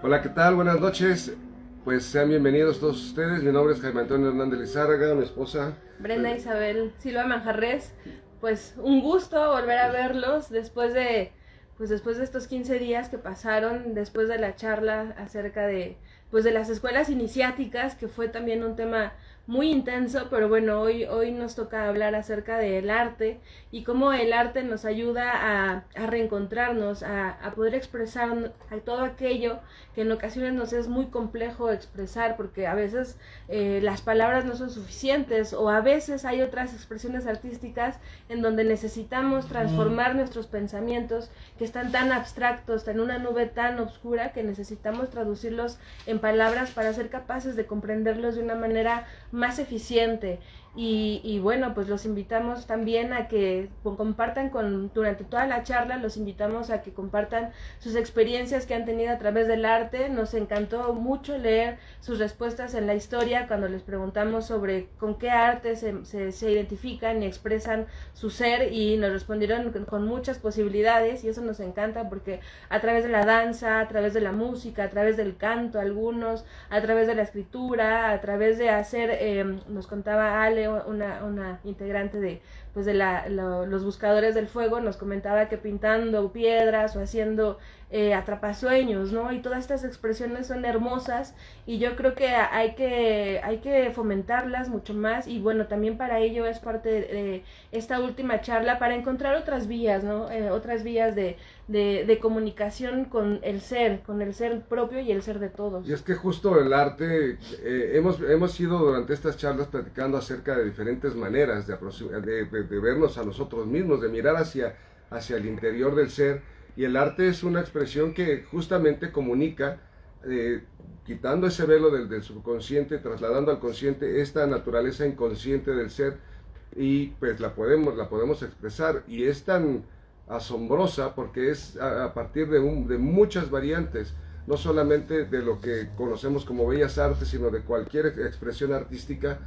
Hola, ¿qué tal? Buenas noches. Pues sean bienvenidos todos ustedes. Mi nombre es Jaime Antonio Hernández Lizárraga, mi esposa. Brenda Isabel Silva Manjarres, pues un gusto volver a verlos después de estos 15 días que pasaron, después de la charla acerca de las escuelas iniciáticas, que fue también un tema muy intenso, pero bueno, hoy nos toca hablar acerca del arte y cómo el arte nos ayuda a reencontrarnos, a poder expresar a todo aquello que en ocasiones nos es muy complejo expresar, porque a veces las palabras no son suficientes, o a veces hay otras expresiones artísticas en donde necesitamos transformar nuestros pensamientos que están tan abstractos, en una nube tan oscura, que necesitamos traducirlos en palabras para ser capaces de comprenderlos de una manera más eficiente. Y bueno, pues los invitamos también a que compartan durante toda la charla, los invitamos a que compartan sus experiencias que han tenido a través del arte. Nos encantó mucho leer sus respuestas en la historia cuando les preguntamos sobre con qué arte se identifican y expresan su ser, y nos respondieron con muchas posibilidades, y eso nos encanta porque a través de la danza, a través de la música, a través del canto, algunos, a través de la escritura, a través de hacer, nos contaba Ale, una integrante de los buscadores del fuego, nos comentaba que pintando piedras o haciendo atrapasueños, ¿no? Y todas estas expresiones son hermosas, y yo creo que hay que fomentarlas mucho más, y bueno, también para ello es parte de esta última charla, para encontrar otras vías, ¿no? Otras vías de comunicación con el ser propio y el ser de todos. Y es que justo el arte, hemos ido durante estas charlas platicando acerca de diferentes maneras de vernos a nosotros mismos, de mirar hacia el interior del ser. Y el arte es una expresión que justamente comunica, quitando ese velo del subconsciente, trasladando al consciente esta naturaleza inconsciente del ser, y pues la podemos expresar, y es tan asombrosa porque es a partir de muchas variantes, no solamente de lo que conocemos como bellas artes, sino de cualquier expresión artística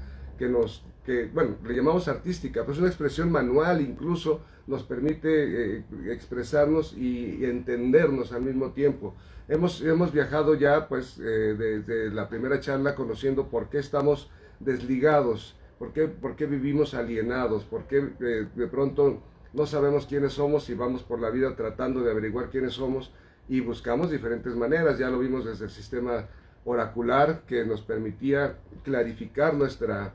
bueno, le llamamos artística, pero es una expresión manual, incluso nos permite expresarnos y entendernos al mismo tiempo. Hemos viajado ya, pues, desde la primera charla, conociendo por qué estamos desligados, por qué vivimos alienados, por qué de pronto no sabemos quiénes somos y vamos por la vida tratando de averiguar quiénes somos, y buscamos diferentes maneras. Ya lo vimos desde el sistema oracular, que nos permitía clarificar nuestra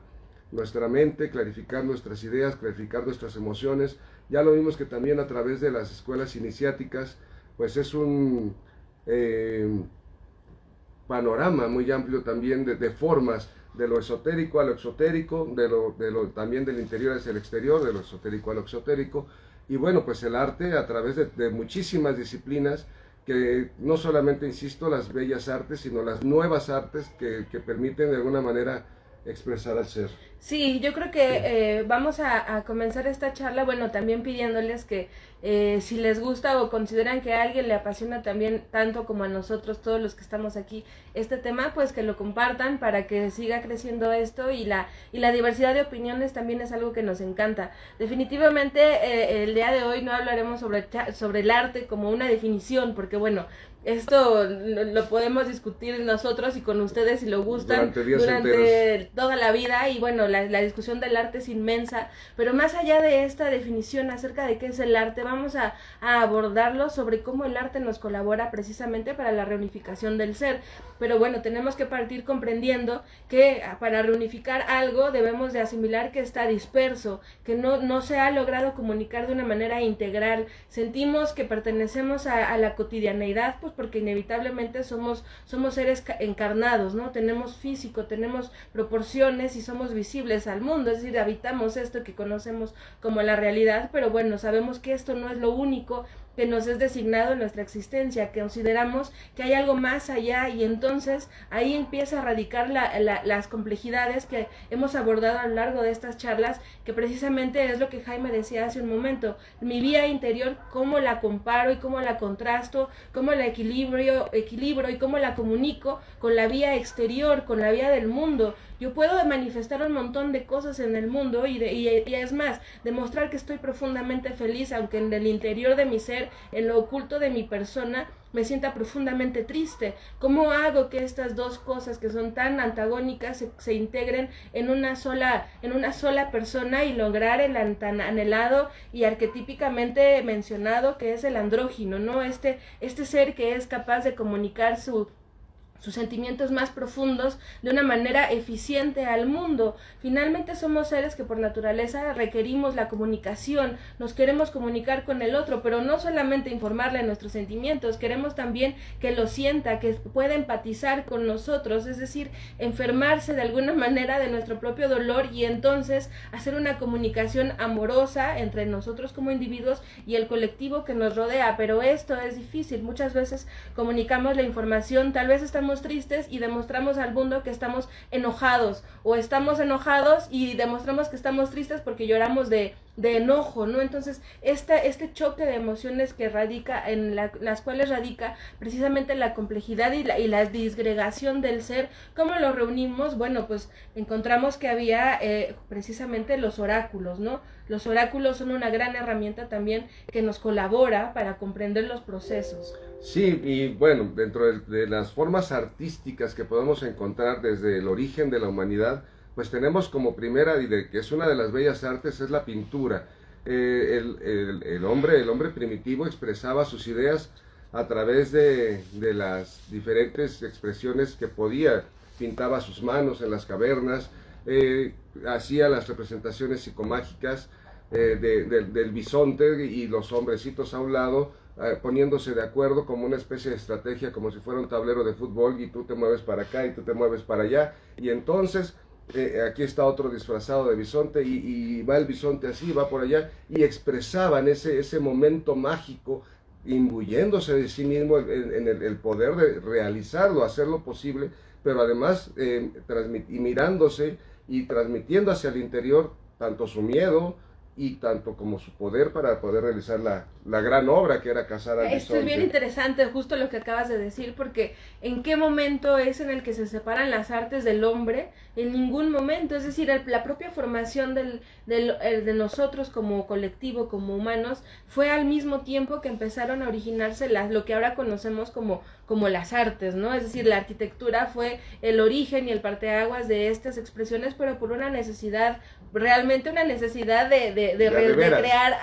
mente, clarificar nuestras ideas, clarificar nuestras emociones. Ya lo vimos que también a través de las escuelas iniciáticas, pues es un panorama muy amplio también de formas, de lo esotérico a lo exotérico, también del interior hacia el exterior, de lo esotérico a lo exotérico. Y bueno, pues el arte a través de muchísimas disciplinas, que no solamente, insisto, las bellas artes, sino las nuevas artes que permiten de alguna manera expresar al ser. Sí, yo creo que vamos a comenzar esta charla, bueno, también pidiéndoles que si les gusta o consideran que a alguien le apasiona también tanto como a nosotros, todos los que estamos aquí, este tema, pues que lo compartan para que siga creciendo esto, y la diversidad de opiniones también es algo que nos encanta. Definitivamente el día de hoy no hablaremos sobre el arte como una definición, porque bueno, esto lo podemos discutir nosotros y con ustedes si lo gustan durante toda la vida, y bueno, la discusión del arte es inmensa, pero más allá de esta definición acerca de qué es el arte, vamos a abordarlo sobre cómo el arte nos colabora precisamente para la reunificación del ser. Pero bueno, tenemos que partir comprendiendo que para reunificar algo debemos de asimilar que está disperso, que no se ha logrado comunicar de una manera integral. Sentimos que pertenecemos a la cotidianeidad, pues porque inevitablemente somos seres encarnados, ¿no? Tenemos físico, tenemos proporciones y somos visibles al mundo, es decir, habitamos esto que conocemos como la realidad, pero bueno, sabemos que esto no es lo único que nos es designado en nuestra existencia, que consideramos que hay algo más allá, y entonces ahí empieza a radicar las complejidades que hemos abordado a lo largo de estas charlas, que precisamente es lo que Jaime decía hace un momento, mi vida interior, cómo la comparo y cómo la contrasto, cómo la equilibrio y cómo la comunico con la vía exterior, con la vía del mundo. Yo puedo manifestar un montón de cosas en el mundo y es más, demostrar que estoy profundamente feliz, aunque en el interior de mi ser ser en lo oculto de mi persona, me sienta profundamente triste. ¿Cómo hago que estas dos cosas que son tan antagónicas se integren en una sola persona y lograr el tan anhelado y arquetípicamente mencionado que es el andrógino, ¿no? Este ser que es capaz de comunicar sus sentimientos más profundos de una manera eficiente al mundo? Finalmente somos seres que por naturaleza requerimos la comunicación, nos queremos comunicar con el otro, pero no solamente informarle nuestros sentimientos, queremos también que lo sienta, que pueda empatizar con nosotros, es decir, enfermarse de alguna manera de nuestro propio dolor y entonces hacer una comunicación amorosa entre nosotros como individuos y el colectivo que nos rodea. Pero esto es difícil, muchas veces comunicamos la información, tal vez estamos tristes y demostramos al mundo que estamos enojados, o estamos enojados y demostramos que estamos tristes porque lloramos de enojo, ¿no? Entonces, este choque de emociones que radica las cuales radica precisamente la complejidad y la disgregación del ser. ¿Cómo lo reunimos? Bueno, pues encontramos que había precisamente los oráculos, ¿no? Los oráculos son una gran herramienta también que nos colabora para comprender los procesos. Sí, y bueno, dentro de las formas artísticas que podemos encontrar desde el origen de la humanidad, pues tenemos como primera, y que es una de las bellas artes, es la pintura. El hombre primitivo expresaba sus ideas a través de las diferentes expresiones que podía. Pintaba sus manos en las cavernas, hacía las representaciones psicomágicas del bisonte y los hombrecitos a un lado, poniéndose de acuerdo como una especie de estrategia, como si fuera un tablero de fútbol, y tú te mueves para acá y tú te mueves para allá, y entonces aquí está otro disfrazado de bisonte y va el bisonte así, va por allá, y expresaban ese momento mágico, imbuyéndose de sí mismo en el poder de realizarlo, hacerlo posible, pero además y mirándose y transmitiendo hacia el interior tanto su miedo y tanto como su poder para poder realizar la gran obra que era cazar al bisonte. Esto es bien interesante, justo lo que acabas de decir, porque ¿en qué momento es en el que se separan las artes del hombre? En ningún momento, es decir, la propia formación de nosotros como colectivo, como humanos, fue al mismo tiempo que empezaron a originarse lo que ahora conocemos como las artes, ¿no? Es decir, la arquitectura fue el origen y el parteaguas de estas expresiones, pero por una necesidad, realmente una necesidad de crear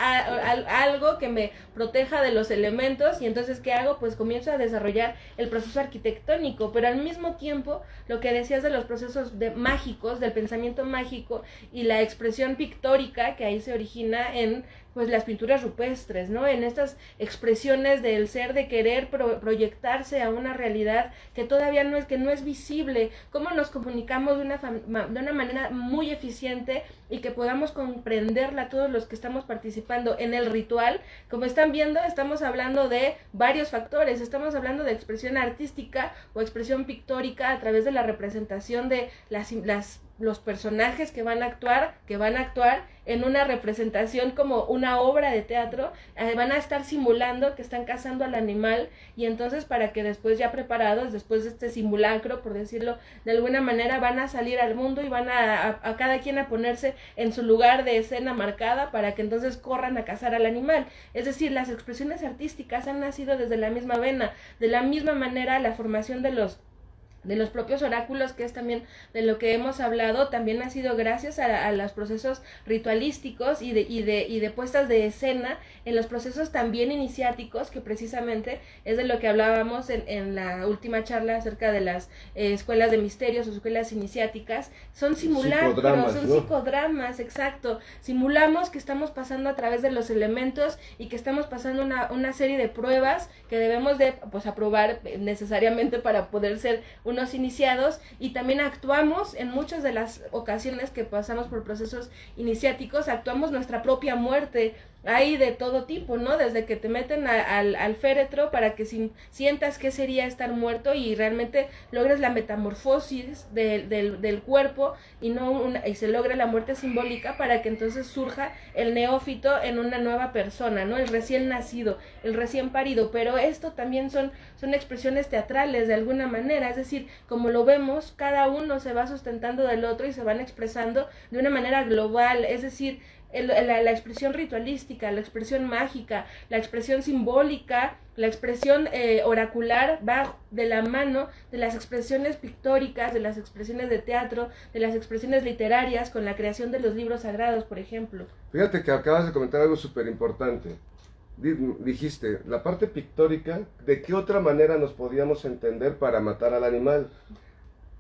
algo que me proteja de los elementos. Y entonces, ¿qué hago? Pues comienzo a desarrollar el proceso arquitectónico, pero al mismo tiempo, lo que decías de los procesos mágicos, del pensamiento mágico y la expresión pictórica que ahí se origina en pues las pinturas rupestres, ¿no? En estas expresiones del ser, de querer proyectarse a una realidad que todavía no es visible. ¿Cómo nos comunicamos de una manera muy eficiente y que podamos comprenderla todos los que estamos participando en el ritual? Como están viendo, estamos hablando de varios factores. Estamos hablando de expresión artística o expresión pictórica a través de la representación de los personajes que van a actuar en una representación como una obra de teatro, van a estar simulando que están cazando al animal, y entonces para que después, ya preparados, después de este simulacro, por decirlo de alguna manera, van a salir al mundo y van a cada quien a ponerse en su lugar de escena marcada para que entonces corran a cazar al animal. Es decir, las expresiones artísticas han nacido desde la misma vena. De la misma manera, la formación de los propios oráculos, que es también de lo que hemos hablado, también ha sido gracias a los procesos ritualísticos y de puestas de escena en los procesos también iniciáticos, que precisamente es de lo que hablábamos en la última charla acerca de las escuelas de misterios o escuelas iniciáticas. Son simulacros, son psicodramas, exacto. Simulamos que estamos pasando a través de los elementos y que estamos pasando una serie de pruebas que debemos de pues aprobar necesariamente para poder ser unos iniciados, y también actuamos en muchas de las ocasiones que pasamos por procesos iniciáticos, actuamos nuestra propia muerte. Hay de todo tipo, ¿no? Desde que te meten al féretro para que sientas qué sería estar muerto y realmente logres la metamorfosis del cuerpo y se logre la muerte simbólica para que entonces surja el neófito en una nueva persona, ¿no? El recién nacido, el recién parido. Pero esto también son expresiones teatrales de alguna manera, es decir, como lo vemos, cada uno se va sustentando del otro y se van expresando de una manera global, es decir, la expresión ritualística, la expresión mágica, la expresión simbólica, la expresión oracular va de la mano de las expresiones pictóricas, de las expresiones de teatro, de las expresiones literarias, con la creación de los libros sagrados, por ejemplo. Fíjate que acabas de comentar algo súper importante. Dijiste, la parte pictórica, ¿de qué otra manera nos podíamos entender para matar al animal?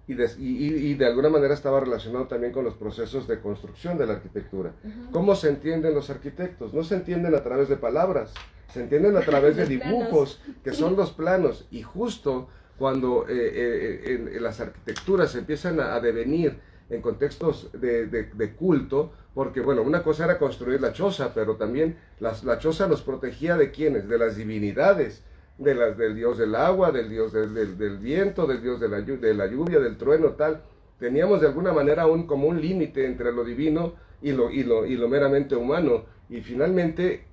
Y de alguna manera estaba relacionado también con los procesos de construcción de la arquitectura. ¿Cómo se entienden los arquitectos? No se entienden a través de palabras, se entienden a través de dibujos, que son los planos. Y justo cuando en las arquitecturas empiezan a devenir en contextos de culto, porque bueno, una cosa era construir la choza, pero también la choza nos protegía ¿de quiénes? De las divinidades, del dios del agua, del dios del viento, del dios de la lluvia, del trueno, tal. Teníamos de alguna manera como un límite entre lo divino y lo meramente humano. Y finalmente,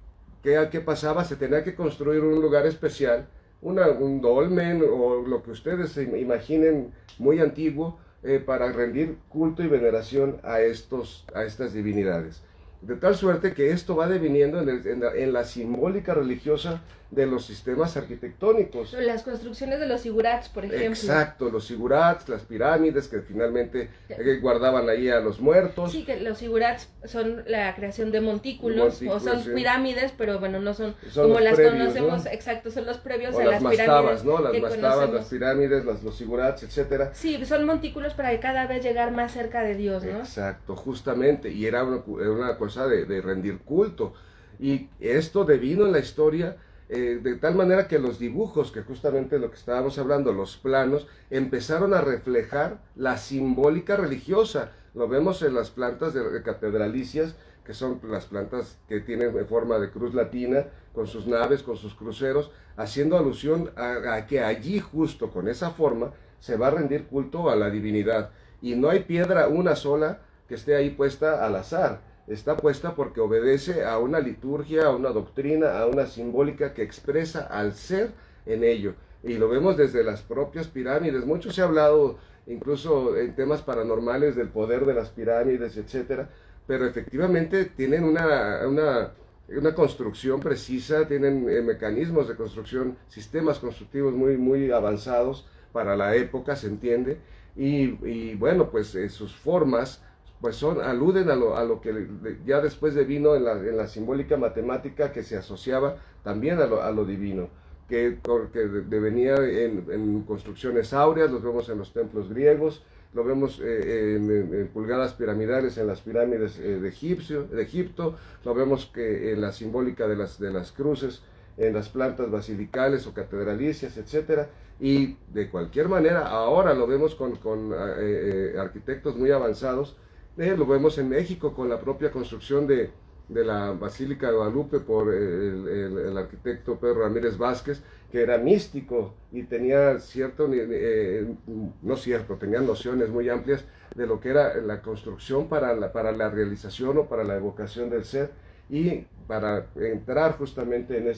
¿qué pasaba? Se tenía que construir un lugar especial, un dolmen o lo que ustedes se imaginen muy antiguo, para rendir culto y veneración a estas divinidades. De tal suerte que esto va deviniendo en la simbólica religiosa de los sistemas arquitectónicos. Las construcciones de los zigurats, por ejemplo. Exacto, los zigurats, las pirámides que finalmente guardaban ahí a los muertos. Sí, que los zigurats son la creación de montículos o son sí. Pirámides, pero bueno, no son como las previos, conocemos, ¿no? Exacto, son los previos o a las las pirámides. ¿no? Las que mastabas, conocemos. las pirámides, los zigurats, etcétera. Sí, son montículos para cada vez llegar más cerca de Dios, ¿no? Exacto, justamente, y era una cosa de rendir culto. Y esto devino en la historia de tal manera que los dibujos, que justamente lo que estábamos hablando, los planos, empezaron a reflejar la simbólica religiosa. Lo vemos en las plantas de catedralicias, que son las plantas que tienen forma de cruz latina, con sus naves, con sus cruceros, haciendo alusión a que allí, justo con esa forma, se va a rendir culto a la divinidad. Y no hay piedra una sola que esté ahí puesta al azar. Está puesta porque obedece a una liturgia, a una doctrina, a una simbólica que expresa al ser en ello. Y lo vemos desde las propias pirámides. Mucho se ha hablado, incluso en temas paranormales, del poder de las pirámides, etcétera. Pero efectivamente tienen una construcción precisa, tienen mecanismos de construcción, sistemas constructivos muy, muy avanzados para la época, se entiende. Y bueno, pues sus formas pues aluden a lo que ya después devino en la simbólica matemática, que se asociaba también a lo divino, que devenía en construcciones áureas. Los vemos en los templos griegos, lo vemos en pulgadas piramidales en las pirámides de Egipto, lo vemos que en la simbólica de las cruces, en las plantas basilicales o catedralicias, etcétera. Y de cualquier manera, ahora lo vemos con arquitectos muy avanzados. Lo vemos en México con la propia construcción de la Basílica de Guadalupe por el arquitecto Pedro Ramírez Vázquez, que era místico y tenía tenía nociones muy amplias de lo que era la construcción para la realización o para la evocación del ser, y para entrar justamente en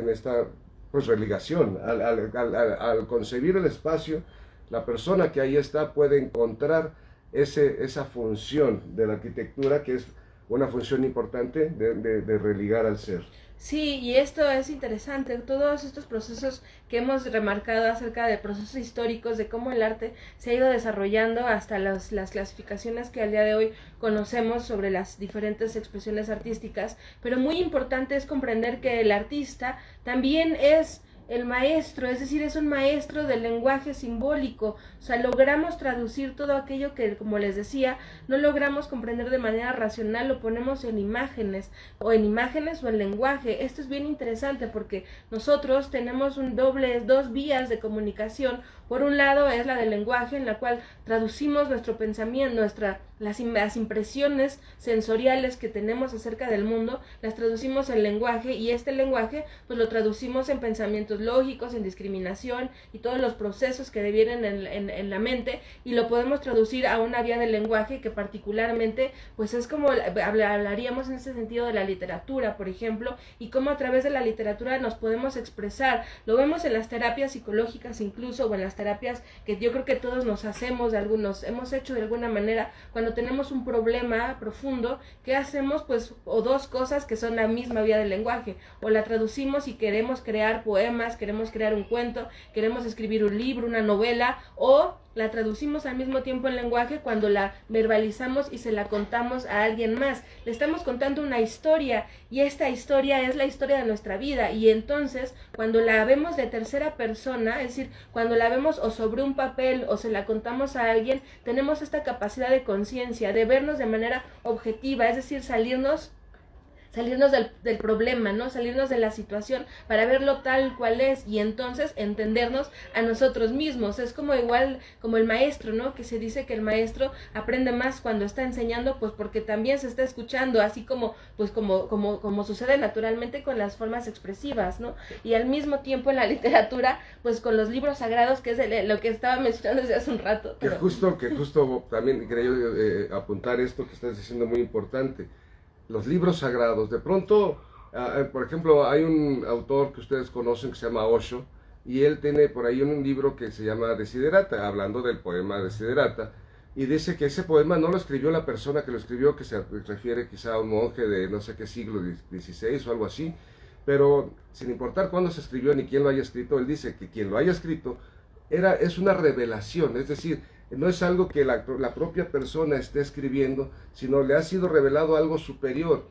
esta pues religación. Al concebir el espacio, la persona que ahí está puede encontrar esa función de la arquitectura, que es una función importante de religar al ser. Sí, y esto es interesante, todos estos procesos que hemos remarcado acerca de procesos históricos, de cómo el arte se ha ido desarrollando hasta las clasificaciones que al día de hoy conocemos sobre las diferentes expresiones artísticas, pero muy importante es comprender que el artista también es el maestro, es decir, es un maestro del lenguaje simbólico. O sea, logramos traducir todo aquello que, como les decía, no logramos comprender de manera racional, lo ponemos en imágenes o en lenguaje. Esto es bien interesante porque nosotros tenemos dos vías de comunicación. Por un lado es la del lenguaje, en la cual traducimos nuestro pensamiento, las impresiones sensoriales que tenemos acerca del mundo, las traducimos en lenguaje, y este lenguaje pues lo traducimos en pensamientos conceptos lógicos, en discriminación y todos los procesos que devienen en la mente, y lo podemos traducir a una vía del lenguaje que particularmente pues es como hablaríamos en ese sentido de la literatura, por ejemplo, y cómo a través de la literatura nos podemos expresar. Lo vemos en las terapias psicológicas incluso, o en las terapias que yo creo que todos nos hacemos, hemos hecho de alguna manera cuando tenemos un problema profundo. ¿Qué hacemos? Pues o dos cosas que son la misma vía del lenguaje, o la traducimos y queremos crear poemas, queremos crear un cuento, queremos escribir un libro, una novela, o la traducimos al mismo tiempo en lenguaje cuando la verbalizamos y se la contamos a alguien más. Le estamos contando una historia, y esta historia es la historia de nuestra vida, y entonces cuando la vemos de tercera persona, es decir, cuando la vemos o sobre un papel o se la contamos a alguien, tenemos esta capacidad de conciencia, de vernos de manera objetiva, es decir, salirnos del problema, ¿no? Salirnos de la situación para verlo tal cual es, y entonces entendernos a nosotros mismos. Es como igual como el maestro, ¿no? Que se dice que el maestro aprende más cuando está enseñando, pues porque también se está escuchando, así como pues como sucede naturalmente con las formas expresivas, ¿no? Y al mismo tiempo en la literatura, pues con los libros sagrados, que es lo que estaba mencionando desde hace un rato. Que justo también quería yo apuntar esto que estás diciendo, muy importante. Los libros sagrados, de pronto, por ejemplo, hay un autor que ustedes conocen que se llama Osho, y él tiene por ahí un libro que se llama Desiderata, hablando del poema Desiderata, y dice que ese poema no lo escribió la persona que lo escribió, que se refiere quizá a un monje de no sé qué siglo, XVI o algo así, pero sin importar cuándo se escribió ni quién lo haya escrito, él dice que quien lo haya escrito es una revelación, es decir, no es algo que la propia persona esté escribiendo, sino le ha sido revelado algo superior.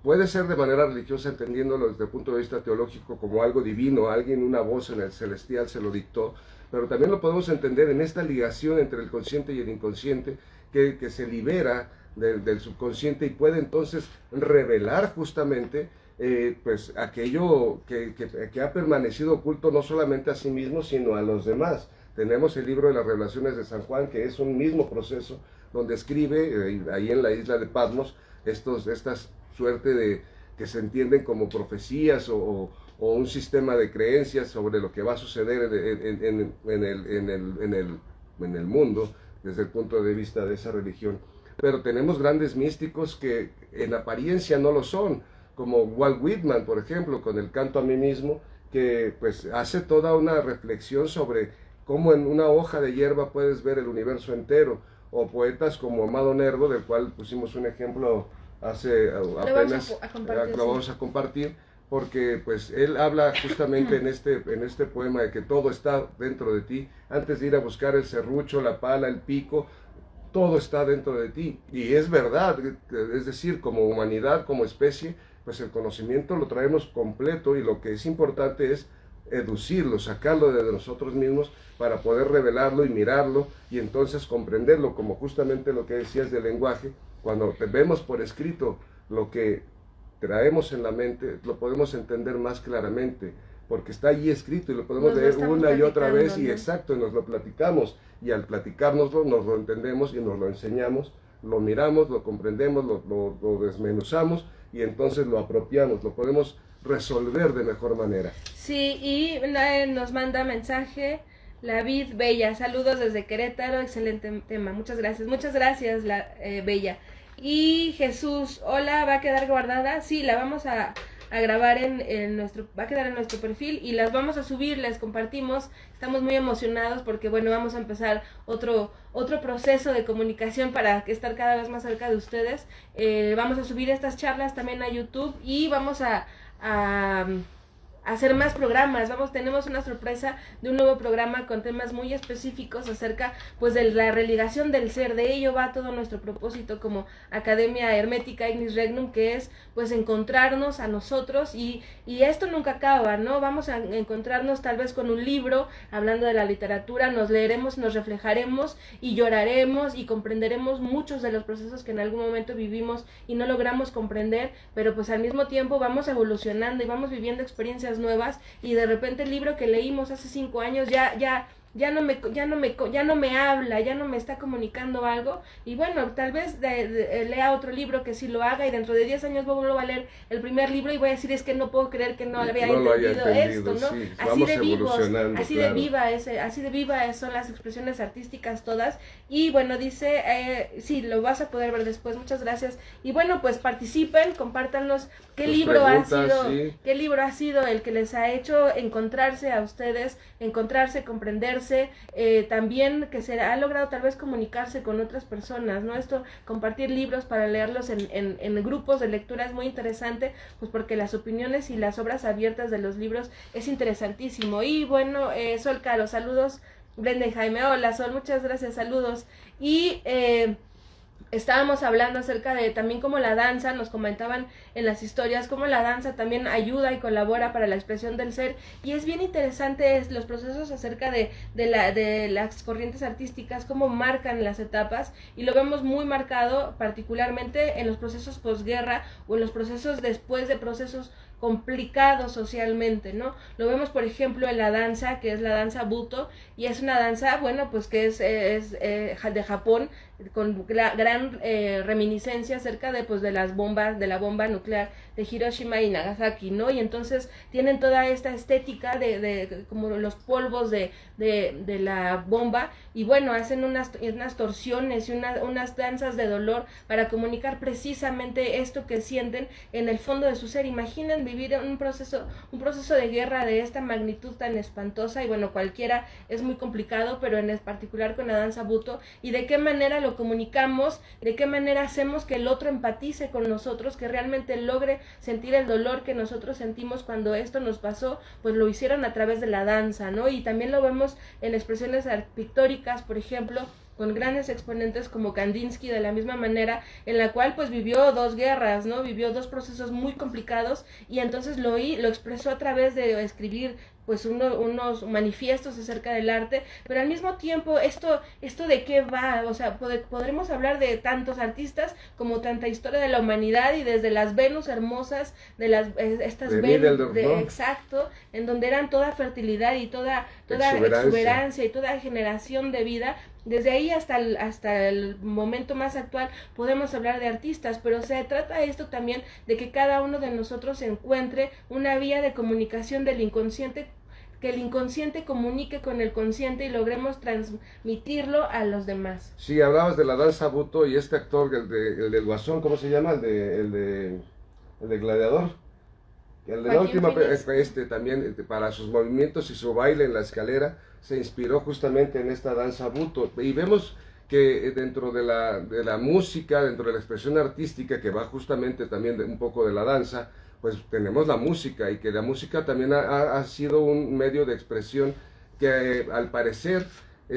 Puede ser de manera religiosa, entendiéndolo desde el punto de vista teológico como algo divino, alguien, una voz en el celestial se lo dictó, pero también lo podemos entender en esta ligación entre el consciente y el inconsciente, que se libera del subconsciente y puede entonces revelar justamente pues aquello que ha permanecido oculto no solamente a sí mismo, sino a los demás. Tenemos el libro de las revelaciones de San Juan, que es un mismo proceso, donde escribe ahí en la isla de Patmos estas suerte de que se entienden como profecías o un sistema de creencias sobre lo que va a suceder en el mundo desde el punto de vista de esa religión. Pero tenemos grandes místicos que en apariencia no lo son, como Walt Whitman, por ejemplo, con el Canto a mí mismo, que pues hace toda una reflexión sobre cómo en una hoja de hierba puedes ver el universo entero, o poetas como Amado Nervo, del cual pusimos un ejemplo hace apenas, lo vamos a compartir, porque pues él habla justamente en este poema de que todo está dentro de ti. Antes de ir a buscar el serrucho, la pala, el pico, todo está dentro de ti, y es verdad, es decir, como humanidad, como especie, pues el conocimiento lo traemos completo, y lo que es importante es educirlo, sacarlo de nosotros mismos para poder revelarlo y mirarlo y entonces comprenderlo, como justamente lo que decías del lenguaje. Cuando vemos por escrito lo que traemos en la mente, lo podemos entender más claramente, porque está allí escrito y lo podemos leer una y otra vez, y exacto, nos lo platicamos, y al platicárnoslo nos lo entendemos y nos lo enseñamos, lo miramos, lo comprendemos, lo desmenuzamos, y entonces lo apropiamos, lo podemos resolver de mejor manera. Sí, y nos manda mensaje David Bella, saludos desde Querétaro, excelente tema, muchas gracias, Bella. Y Jesús, hola, ¿va a quedar guardada? Sí, la vamos a grabar va a quedar en nuestro perfil y las vamos a subir, les compartimos. Estamos muy emocionados porque bueno, vamos a empezar otro proceso de comunicación para estar cada vez más cerca de ustedes. Vamos a subir estas charlas también a YouTube y vamos a hacer más programas. Tenemos una sorpresa de un nuevo programa con temas muy específicos acerca pues de la religación del ser. De ello va todo nuestro propósito como Academia Hermética Ignis Regnum, que es pues encontrarnos a nosotros, y esto nunca acaba, ¿no? Vamos a encontrarnos tal vez con un libro hablando de la literatura, nos leeremos, nos reflejaremos y lloraremos y comprenderemos muchos de los procesos que en algún momento vivimos y no logramos comprender, pero pues al mismo tiempo vamos evolucionando y vamos viviendo experiencias nuevas, y de repente el libro que leímos hace 5 años ya ya no me habla, ya no me está comunicando algo, y bueno, tal vez lea otro libro que sí lo haga, y dentro de 10 años vuelvo a leer el primer libro y voy a decir, es que no puedo creer que no había entendido esto, ¿no? Sí, Así de vivos, así claro. así de viva son las expresiones artísticas todas. Y bueno, dice, sí, lo vas a poder ver después, muchas gracias. Y bueno, pues participen, compártanos qué libro ha sido el que les ha hecho encontrarse a ustedes, encontrarse, comprenderse, también que se ha logrado tal vez comunicarse con otras personas, ¿no? Esto, compartir libros para leerlos en grupos de lectura es muy interesante, pues porque las opiniones y las obras abiertas de los libros es interesantísimo. Y bueno, Sol Caro, saludos. Brenda y Jaime, hola Sol, muchas gracias, saludos. Y estábamos hablando acerca de también cómo la danza, nos comentaban en las historias, cómo la danza también ayuda y colabora para la expresión del ser, y es bien interesante los procesos acerca de las corrientes artísticas, cómo marcan las etapas, y lo vemos muy marcado particularmente en los procesos posguerra o en los procesos después de procesos complicados socialmente, ¿no? Lo vemos, por ejemplo, en la danza, que es la danza Buto, y es una danza, bueno, pues que es de Japón, con gran reminiscencia acerca de, pues, de las bombas, de la bomba nuclear de Hiroshima y Nagasaki, ¿no? Y entonces tienen toda esta estética de como los polvos de la bomba, y bueno, hacen unas torsiones y unas danzas de dolor para comunicar precisamente esto que sienten en el fondo de su ser. Imaginen vivir un proceso de guerra de esta magnitud tan espantosa, y bueno, cualquiera es muy complicado, pero en particular con la danza Buto, y de qué manera lo comunicamos, de qué manera hacemos que el otro empatice con nosotros, que realmente logre sentir el dolor que nosotros sentimos cuando esto nos pasó, pues lo hicieron a través de la danza, ¿no? Y también lo vemos en expresiones pictóricas, por ejemplo, con grandes exponentes como Kandinsky, de la misma manera, en la cual pues vivió dos guerras, ¿no? Vivió dos procesos muy complicados, y entonces lo expresó a través de escribir pues unos manifiestos acerca del arte, pero al mismo tiempo esto de qué va, o sea, podremos hablar de tantos artistas como tanta historia de la humanidad, y desde las Venus hermosas, de estas Venus, exacto, en donde eran toda fertilidad y toda exuberancia y toda generación de vida. Desde ahí hasta el momento más actual podemos hablar de artistas, pero se trata esto también de que cada uno de nosotros encuentre una vía de comunicación del inconsciente, que el inconsciente comunique con el consciente y logremos transmitirlo a los demás. Sí, hablabas de la danza Buto, y este actor, el del Guasón, ¿cómo se llama? El de Gladiador. El de la última, también para sus movimientos y su baile en la escalera se inspiró justamente en esta danza Buto, y vemos que dentro de la música, dentro de la expresión artística, que va justamente también un poco de la danza, pues tenemos la música, y que la música también ha sido un medio de expresión que al parecer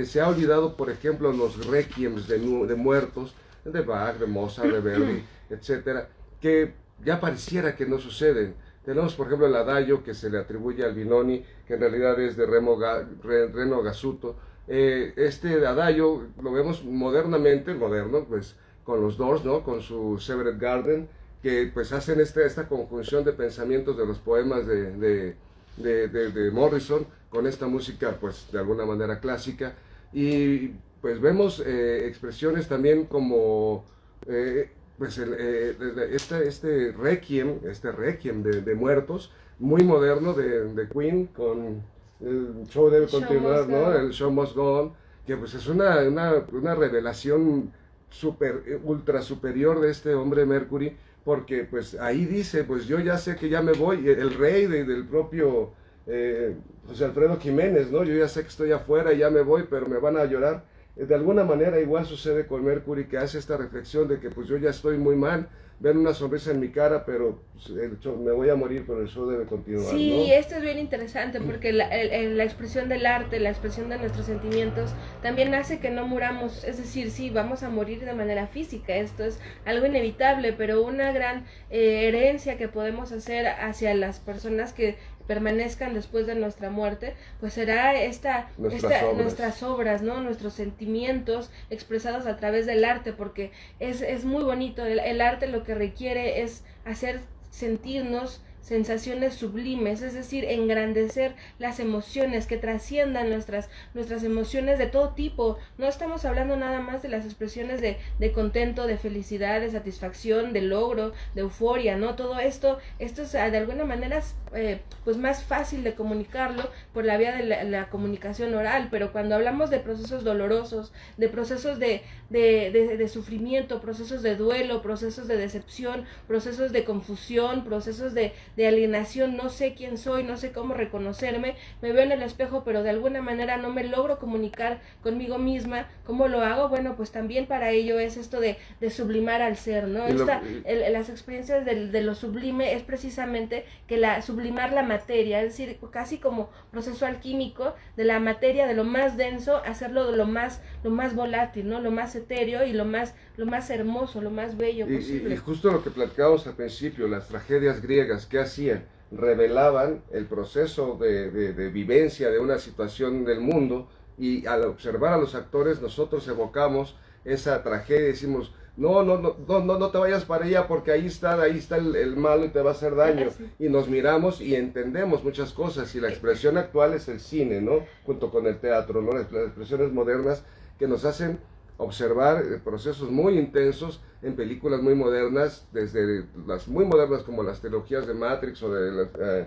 se ha olvidado, por ejemplo, los requiems de muertos, de Bach, de Mozart, de Verdi, etcétera, que ya pareciera que no suceden. Tenemos, por ejemplo, el adagio que se le atribuye al Albinoni, que en realidad es de Reno Gasuto. Este adagio lo vemos moderno, pues con los Doors, ¿no? Con su Severed Garden, que pues hacen esta conjunción de pensamientos de los poemas de Morrison con esta música, pues de alguna manera clásica, y pues vemos expresiones también como pues este requiem de muertos, muy moderno de Queen, con el show debe continuar, ¿no? El show must go on, que pues es una revelación ultra superior de este hombre Mercury, porque pues ahí dice, pues yo ya sé que ya me voy, el rey del propio José Alfredo Jiménez, ¿no? Yo ya sé que estoy afuera y ya me voy, pero me van a llorar. De alguna manera igual sucede con Mercury, que hace esta reflexión de que pues yo ya estoy muy mal, ven una sonrisa en mi cara, pero pues, me voy a morir, pero el show debe continuar, sí, ¿no? Esto es bien interesante, porque la expresión del arte, la expresión de nuestros sentimientos, también hace que no muramos. Es decir, sí, vamos a morir de manera física, esto es algo inevitable, pero una gran herencia que podemos hacer hacia las personas que permanezcan después de nuestra muerte, pues será nuestras obras, ¿no? Nuestros sentimientos expresados a través del arte, porque es muy bonito. El arte lo que requiere es hacer sentirnos sensaciones sublimes, es decir, engrandecer las emociones, que trasciendan nuestras emociones de todo tipo. No estamos hablando nada más de las expresiones de contento, de felicidad, de satisfacción, de logro, de euforia, ¿no? Todo esto es de alguna manera pues más fácil de comunicarlo por la vía de la comunicación oral, pero cuando hablamos de procesos dolorosos, de procesos de sufrimiento, procesos de duelo, procesos de decepción, procesos de confusión, procesos de alienación, no sé quién soy, no sé cómo reconocerme, me veo en el espejo pero de alguna manera no me logro comunicar conmigo misma, ¿cómo lo hago? Bueno, pues también para ello es esto de sublimar al ser, ¿no? Las experiencias de lo sublime es precisamente que sublimar la materia, es decir, casi como proceso alquímico de la materia, de lo más denso, hacerlo de lo más volátil, ¿no? Lo más etéreo y lo más hermoso, lo más bello posible. Y justo lo que platicábamos al principio, las tragedias griegas, ¿qué hacían? Revelaban el proceso de vivencia de una situación del mundo, y al observar a los actores nosotros evocamos esa tragedia y decimos, no te vayas para allá porque ahí está el malo y te va a hacer daño. Sí. Y nos miramos y entendemos muchas cosas, y la expresión actual es el cine, ¿no? Junto con el teatro, ¿no? Las expresiones modernas que nos hacen observar procesos muy intensos en películas muy modernas, desde las muy modernas como las trilogías de Matrix o de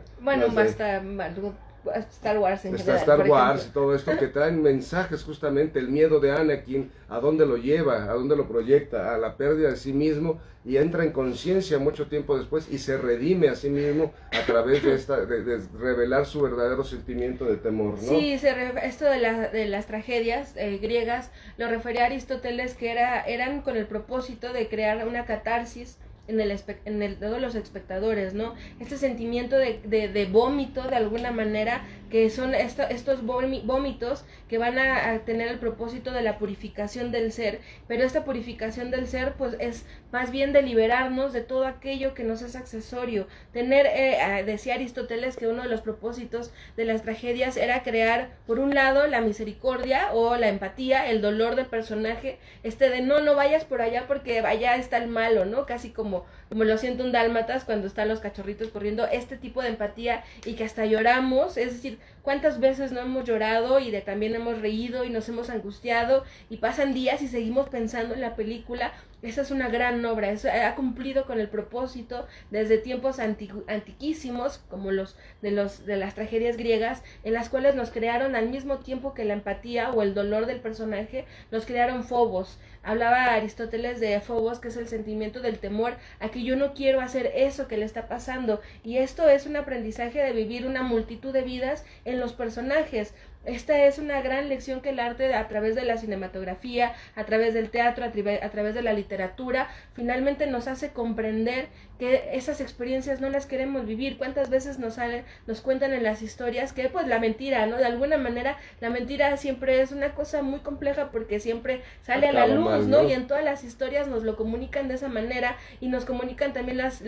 Star Wars en general, Star Wars y todo esto, que traen mensajes justamente, el miedo de Anakin, a dónde lo lleva, a dónde lo proyecta, a la pérdida de sí mismo, y entra en conciencia mucho tiempo después y se redime a sí mismo a través de revelar su verdadero sentimiento de temor, ¿no? Sí, esto de las tragedias griegas lo refería a Aristóteles, que eran con el propósito de crear una catarsis en todos los espectadores, ¿no? Este sentimiento de vómito, de alguna manera, que son estos vómitos que van a tener el propósito de la purificación del ser, pero esta purificación del ser, pues, es más bien de liberarnos de todo aquello que nos es accesorio. Decía Aristóteles que uno de los propósitos de las tragedias era crear, por un lado, la misericordia o la empatía, el dolor del personaje, de no vayas por allá porque allá está el malo, ¿no? Casi como lo siento un dálmatas cuando están los cachorritos corriendo, este tipo de empatía, y que hasta lloramos, es decir, cuántas veces no hemos llorado y también hemos reído y nos hemos angustiado, y pasan días y seguimos pensando en la película. Esa es una gran obra, eso ha cumplido con el propósito desde tiempos antiquísimos, como de las tragedias griegas, en las cuales nos crearon, al mismo tiempo que la empatía o el dolor del personaje, nos crearon fobos. Hablaba Aristóteles de fobos, que es el sentimiento del temor a que yo no quiero hacer eso que le está pasando, y esto es un aprendizaje de vivir una multitud de vidas en los personajes. Esta es una gran lección que el arte, a través de la cinematografía, a través del teatro, a través de la literatura, finalmente nos hace comprender que esas experiencias no las queremos vivir. ¿Cuántas veces nos cuentan en las historias que, pues, la mentira, ¿no? De alguna manera, la mentira siempre es una cosa muy compleja porque siempre sale a la luz, ¿no? Y en todas las historias nos lo comunican de esa manera, y nos comunican también las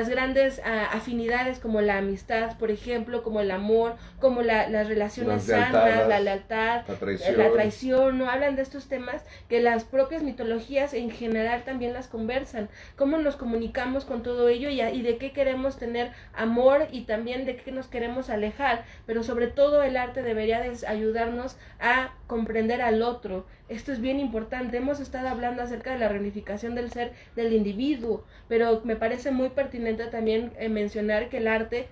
grandes afinidades, como la amistad, por ejemplo, como el amor, como las relaciones sanas, la lealtad, la traición, ¿no? Hablan de estos temas que las propias mitologías en general también las conversan. Cómo nos comunicamos con todo ello, y de qué queremos tener amor, y también de qué nos queremos alejar, pero sobre todo el arte debería ayudarnos a comprender al otro. Esto es bien importante. Hemos estado hablando acerca de la reunificación del ser, del individuo, pero me parece muy pertinente también mencionar que el arte,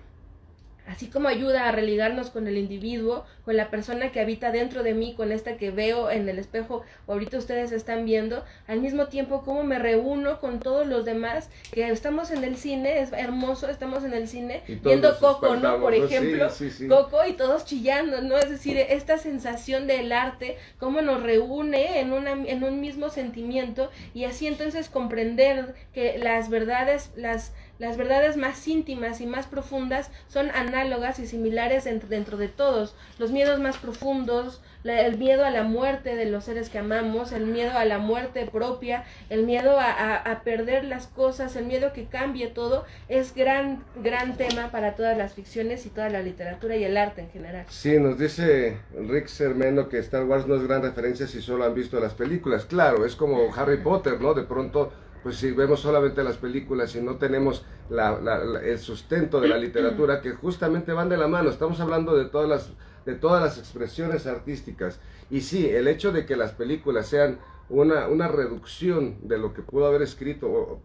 así como ayuda a religarnos con el individuo, con la persona que habita dentro de mí, con esta que veo en el espejo, ahorita ustedes están viendo, al mismo tiempo cómo me reúno con todos los demás, que estamos en el cine, es hermoso, estamos en el cine, viendo Coco, ¿no? Por ejemplo, sí. Coco, y todos chillando, ¿no? Es decir, esta sensación del arte, cómo nos reúne en un mismo sentimiento, y así entonces comprender que las verdades más íntimas y más profundas son análogas y similares dentro de todos. Los miedos más profundos, el miedo a la muerte de los seres que amamos, el miedo a la muerte propia, el miedo a perder las cosas, el miedo a que cambie todo, es gran tema para todas las ficciones y toda la literatura y el arte en general. Sí, nos dice Rick Sermeno que Star Wars no es gran referencia si solo han visto las películas. Claro, es como Harry Potter, ¿no? De pronto pues si vemos solamente las películas y no tenemos el sustento de la literatura, que justamente van de la mano. Estamos hablando de todas las expresiones artísticas. Y sí, el hecho de que las películas sean una reducción de lo que pudo haber escrito,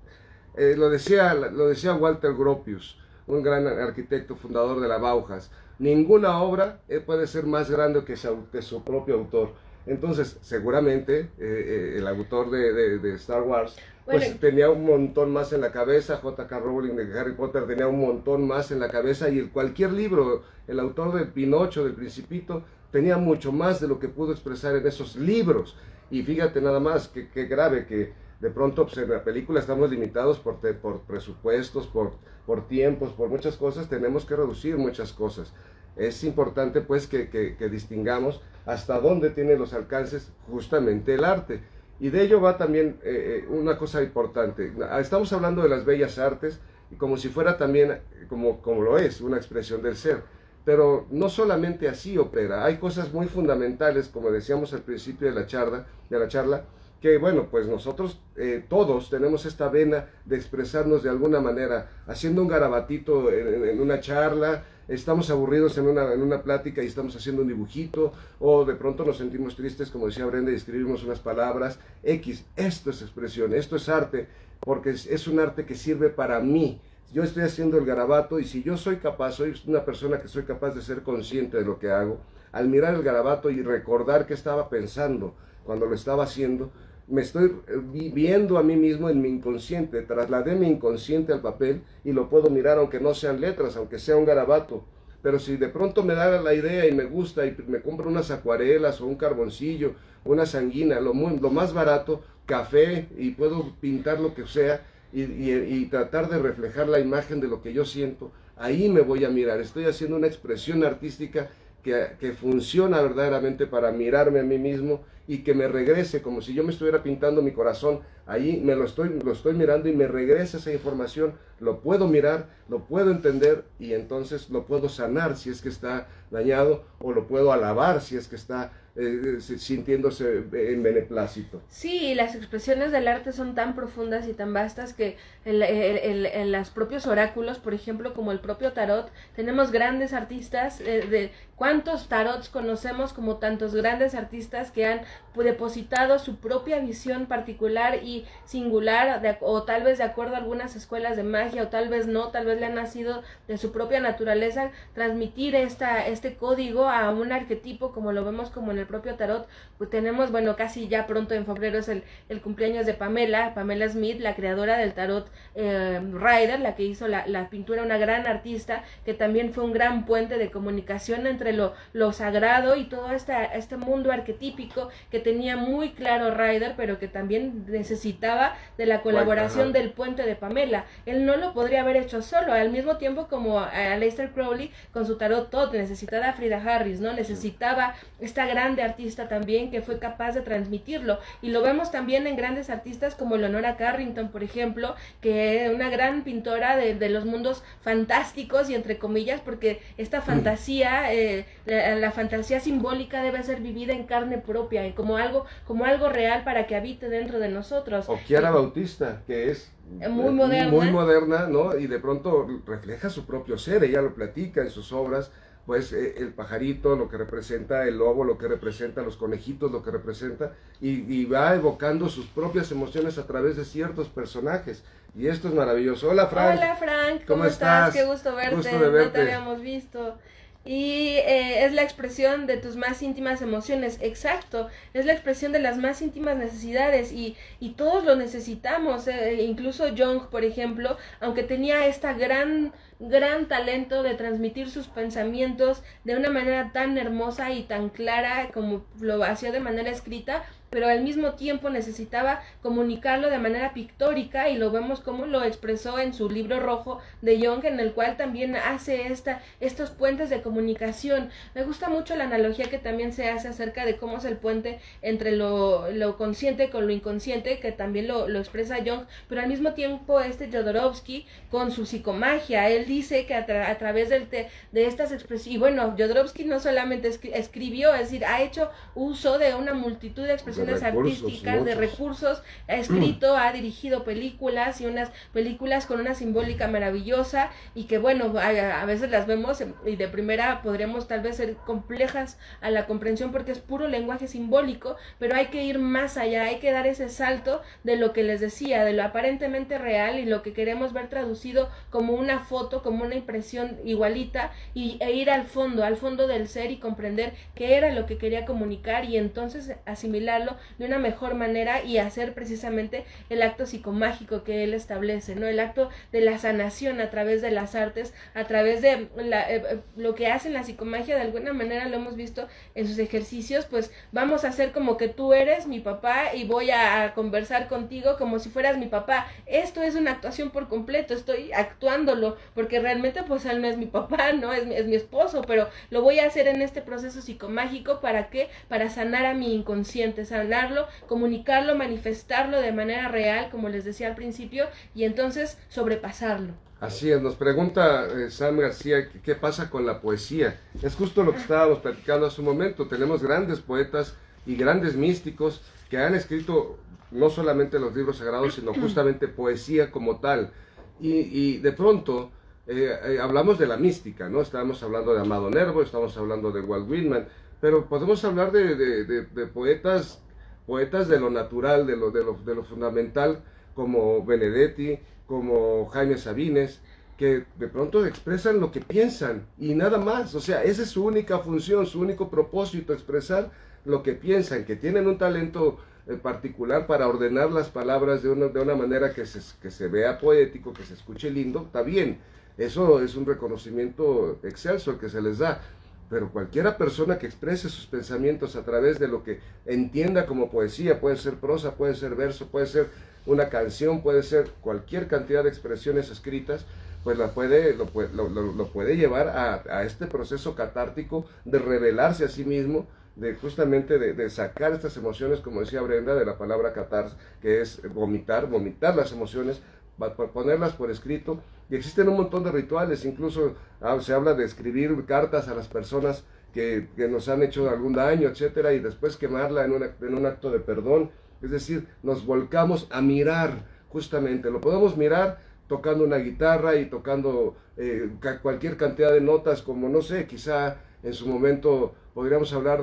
lo decía Walter Gropius, un gran arquitecto fundador de la Bauhaus: ninguna obra puede ser más grande que su propio autor. Entonces, seguramente el autor de Star Wars, pues bueno, tenía un montón más en la cabeza. J.K. Rowling de Harry Potter tenía un montón más en la cabeza, y cualquier libro, el autor de Pinocho, del Principito, tenía mucho más de lo que pudo expresar en esos libros. Y fíjate nada más, qué grave que de pronto pues, en la película estamos limitados por presupuestos, por tiempos, por muchas cosas. Tenemos que reducir muchas cosas. Es importante pues que distingamos hasta dónde tiene los alcances justamente el arte. Y de ello va también una cosa importante. Estamos hablando de las bellas artes, y como si fuera también, como lo es, una expresión del ser. Pero no solamente así opera. Hay cosas muy fundamentales, como decíamos al principio de la charla, que bueno, pues nosotros todos tenemos esta vena de expresarnos de alguna manera, haciendo un garabatito en una charla. Estamos aburridos en una plática y estamos haciendo un dibujito, o de pronto nos sentimos tristes, como decía Brenda, y escribimos unas palabras X. Esto es expresión, esto es arte, porque es un arte que sirve para mí. Yo estoy haciendo el garabato, y si yo soy una persona que soy capaz de ser consciente de lo que hago, al mirar el garabato y recordar qué estaba pensando cuando lo estaba haciendo, me estoy viendo a mí mismo en mi inconsciente. Trasladé mi inconsciente al papel y lo puedo mirar, aunque no sean letras, aunque sea un garabato. Pero si de pronto me da la idea y me gusta y me compro unas acuarelas o un carboncillo, una sanguina, lo más barato, café, y puedo pintar lo que sea y tratar de reflejar la imagen de lo que yo siento, ahí me voy a mirar. Estoy haciendo una expresión artística que funciona verdaderamente para mirarme a mí mismo y que me regrese, como si yo me estuviera pintando mi corazón. Ahí lo estoy mirando y me regresa esa información. Lo puedo mirar, lo puedo entender, y entonces lo puedo sanar si es que está dañado, o lo puedo alabar si es que está sintiéndose en beneplácito. Sí, las expresiones del arte son tan profundas y tan vastas que en los propios oráculos, por ejemplo, como el propio tarot, tenemos grandes artistas. De cuántos tarots conocemos, como tantos grandes artistas que han depositado su propia visión particular y singular, o tal vez de acuerdo a algunas escuelas de magia, o tal vez no, tal vez le ha nacido de su propia naturaleza transmitir este código a un arquetipo, como lo vemos como en el propio tarot. Pues tenemos, bueno, casi ya pronto en febrero es el cumpleaños de Pamela Smith, la creadora del tarot Rider, la que hizo la pintura, una gran artista que también fue un gran puente de comunicación entre lo sagrado y todo este mundo arquetípico que tenía muy claro Rider, pero que también necesitaba de la colaboración del puente de Pamela. Él no lo podría haber hecho solo, al mismo tiempo como Aleister Crowley con su tarot Thoth necesitaba a Frida Harris, ¿no? Necesitaba esta grande artista también que fue capaz de transmitirlo, y lo vemos también en grandes artistas como Leonora Carrington, por ejemplo, que es una gran pintora de los mundos fantásticos, y entre comillas, porque esta fantasía, la fantasía simbólica debe ser vivida en carne propia, y como algo real para que habite dentro de nosotros. O Chiara Bautista, que es muy moderna, ¿no? Y de pronto refleja su propio ser. Ella lo platica en sus obras, pues el pajarito, lo que representa el lobo, lo que representa los conejitos, lo que representa, y va evocando sus propias emociones a través de ciertos personajes, y esto es maravilloso. Hola Frank. Hola Frank, ¿cómo estás? Qué gusto verte. Gusto de verte. No te habíamos visto. Y es la expresión de tus más íntimas emociones. Exacto, es la expresión de las más íntimas necesidades, y todos lo necesitamos. Incluso Jung, por ejemplo, aunque tenía esta gran talento de transmitir sus pensamientos de una manera tan hermosa y tan clara como lo hacía de manera escrita, pero al mismo tiempo necesitaba comunicarlo de manera pictórica, y lo vemos como lo expresó en su libro rojo de Jung, en el cual también hace estos puentes de comunicación. Me gusta mucho la analogía que también se hace acerca de cómo es el puente entre lo consciente con lo inconsciente, que también lo expresa Jung, pero al mismo tiempo Jodorowsky con su psicomagia. Él dice que a través de estas expresiones, y bueno, Jodorowsky no solamente escribió, es decir, ha hecho uso de una multitud de expresiones artísticas, de recursos, ha escrito, ha dirigido películas, y unas películas con una simbólica maravillosa, y que bueno, a veces las vemos y de primera podríamos tal vez ser complejas a la comprensión porque es puro lenguaje simbólico, pero hay que ir más allá, hay que dar ese salto de lo que les decía, de lo aparentemente real y lo que queremos ver traducido como una foto, como una impresión igualita, e ir al fondo del ser y comprender qué era lo que quería comunicar, y entonces asimilarlo de una mejor manera y hacer precisamente el acto psicomágico que él establece, ¿no? El acto de la sanación a través de las artes, a través de lo que hace la psicomagia. De alguna manera lo hemos visto en sus ejercicios, pues vamos a hacer como que tú eres mi papá y voy a conversar contigo como si fueras mi papá. Esto es una actuación por completo, estoy actuándolo, porque realmente pues él no es mi papá, ¿no? Es mi esposo, pero lo voy a hacer en este proceso psicomágico. ¿Para qué? Para sanar a mi inconsciente, sanarlo, comunicarlo, manifestarlo de manera real, como les decía al principio, y entonces sobrepasarlo. Así es, nos pregunta Sam García, ¿qué pasa con la poesía? Es justo lo que estábamos platicando hace un momento. Tenemos grandes poetas y grandes místicos que han escrito no solamente los libros sagrados, sino justamente poesía como tal. Y de pronto hablamos de la mística, ¿no? Estábamos hablando de Amado Nervo, estamos hablando de Walt Whitman, pero podemos hablar de poetas de lo natural, de lo fundamental, como Benedetti, como Jaime Sabines, que de pronto expresan lo que piensan y nada más. O sea, esa es su única función, su único propósito, expresar lo que piensan, que tienen un talento particular para ordenar las palabras de una manera que se vea poético, que se escuche lindo. Está bien, eso es un reconocimiento excelso el que se les da, pero cualquiera persona que exprese sus pensamientos a través de lo que entienda como poesía, puede ser prosa, puede ser verso, puede ser una canción, puede ser cualquier cantidad de expresiones escritas, pues lo puede llevar a este proceso catártico de revelarse a sí mismo, de justamente de sacar estas emociones, como decía Brenda, de la palabra catarsis, que es vomitar las emociones, ponerlas por escrito. Y existen un montón de rituales, incluso se habla de escribir cartas a las personas que nos han hecho algún daño, etcétera, y después quemarla en un acto de perdón. Es decir, nos volcamos a mirar, justamente, lo podemos mirar tocando una guitarra y tocando cualquier cantidad de notas, como no sé, quizá en su momento podríamos hablar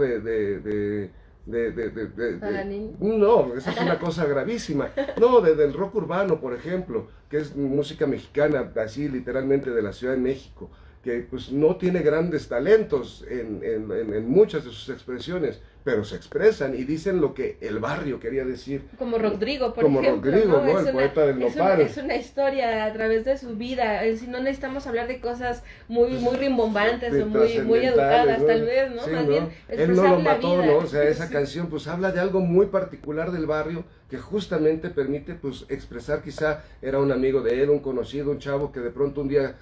no, esa es una cosa gravísima. No, del rock urbano, por ejemplo, que es música mexicana, así literalmente de la Ciudad de México, que pues no tiene grandes talentos en muchas de sus expresiones, pero se expresan y dicen lo que el barrio quería decir. Como Rodrigo, por ejemplo. Como Rodrigo, ¿no? El poeta del nopal. Es una historia a través de su vida. Si no necesitamos hablar de cosas muy rimbombantes o muy educadas, ¿no? Tal vez, ¿no? Sí, más ¿no? bien Él no lo mató, vida. ¿no? O sea, esa canción pues habla de algo muy particular del barrio que justamente permite pues expresar, quizá era un amigo de él, un conocido, un chavo que de pronto un día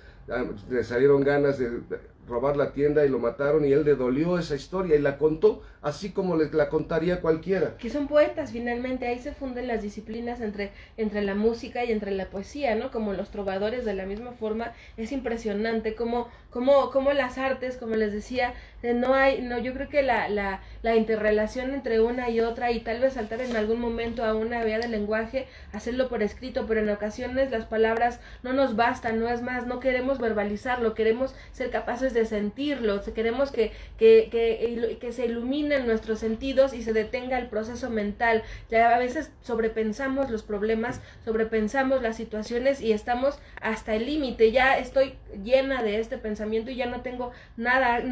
le salieron ganas de robar la tienda y lo mataron, y él le dolió esa historia y la contó así como la contaría cualquiera. Que son poetas finalmente, ahí se funden las disciplinas entre la música y entre la poesía, ¿no? Como los trovadores de la misma forma. Es impresionante cómo las artes, como les decía, yo creo que la interrelación entre una y otra, y tal vez saltar en algún momento a una vía del lenguaje, hacerlo por escrito, pero en ocasiones las palabras no nos bastan, no es más, no queremos verbalizarlo, queremos ser capaces de sentirlo, queremos que se iluminen nuestros sentidos y se detenga el proceso mental. Ya a veces sobrepensamos los problemas, sobrepensamos las situaciones y estamos hasta el límite. Ya estoy llena de este pensamiento y ya no tengo nada,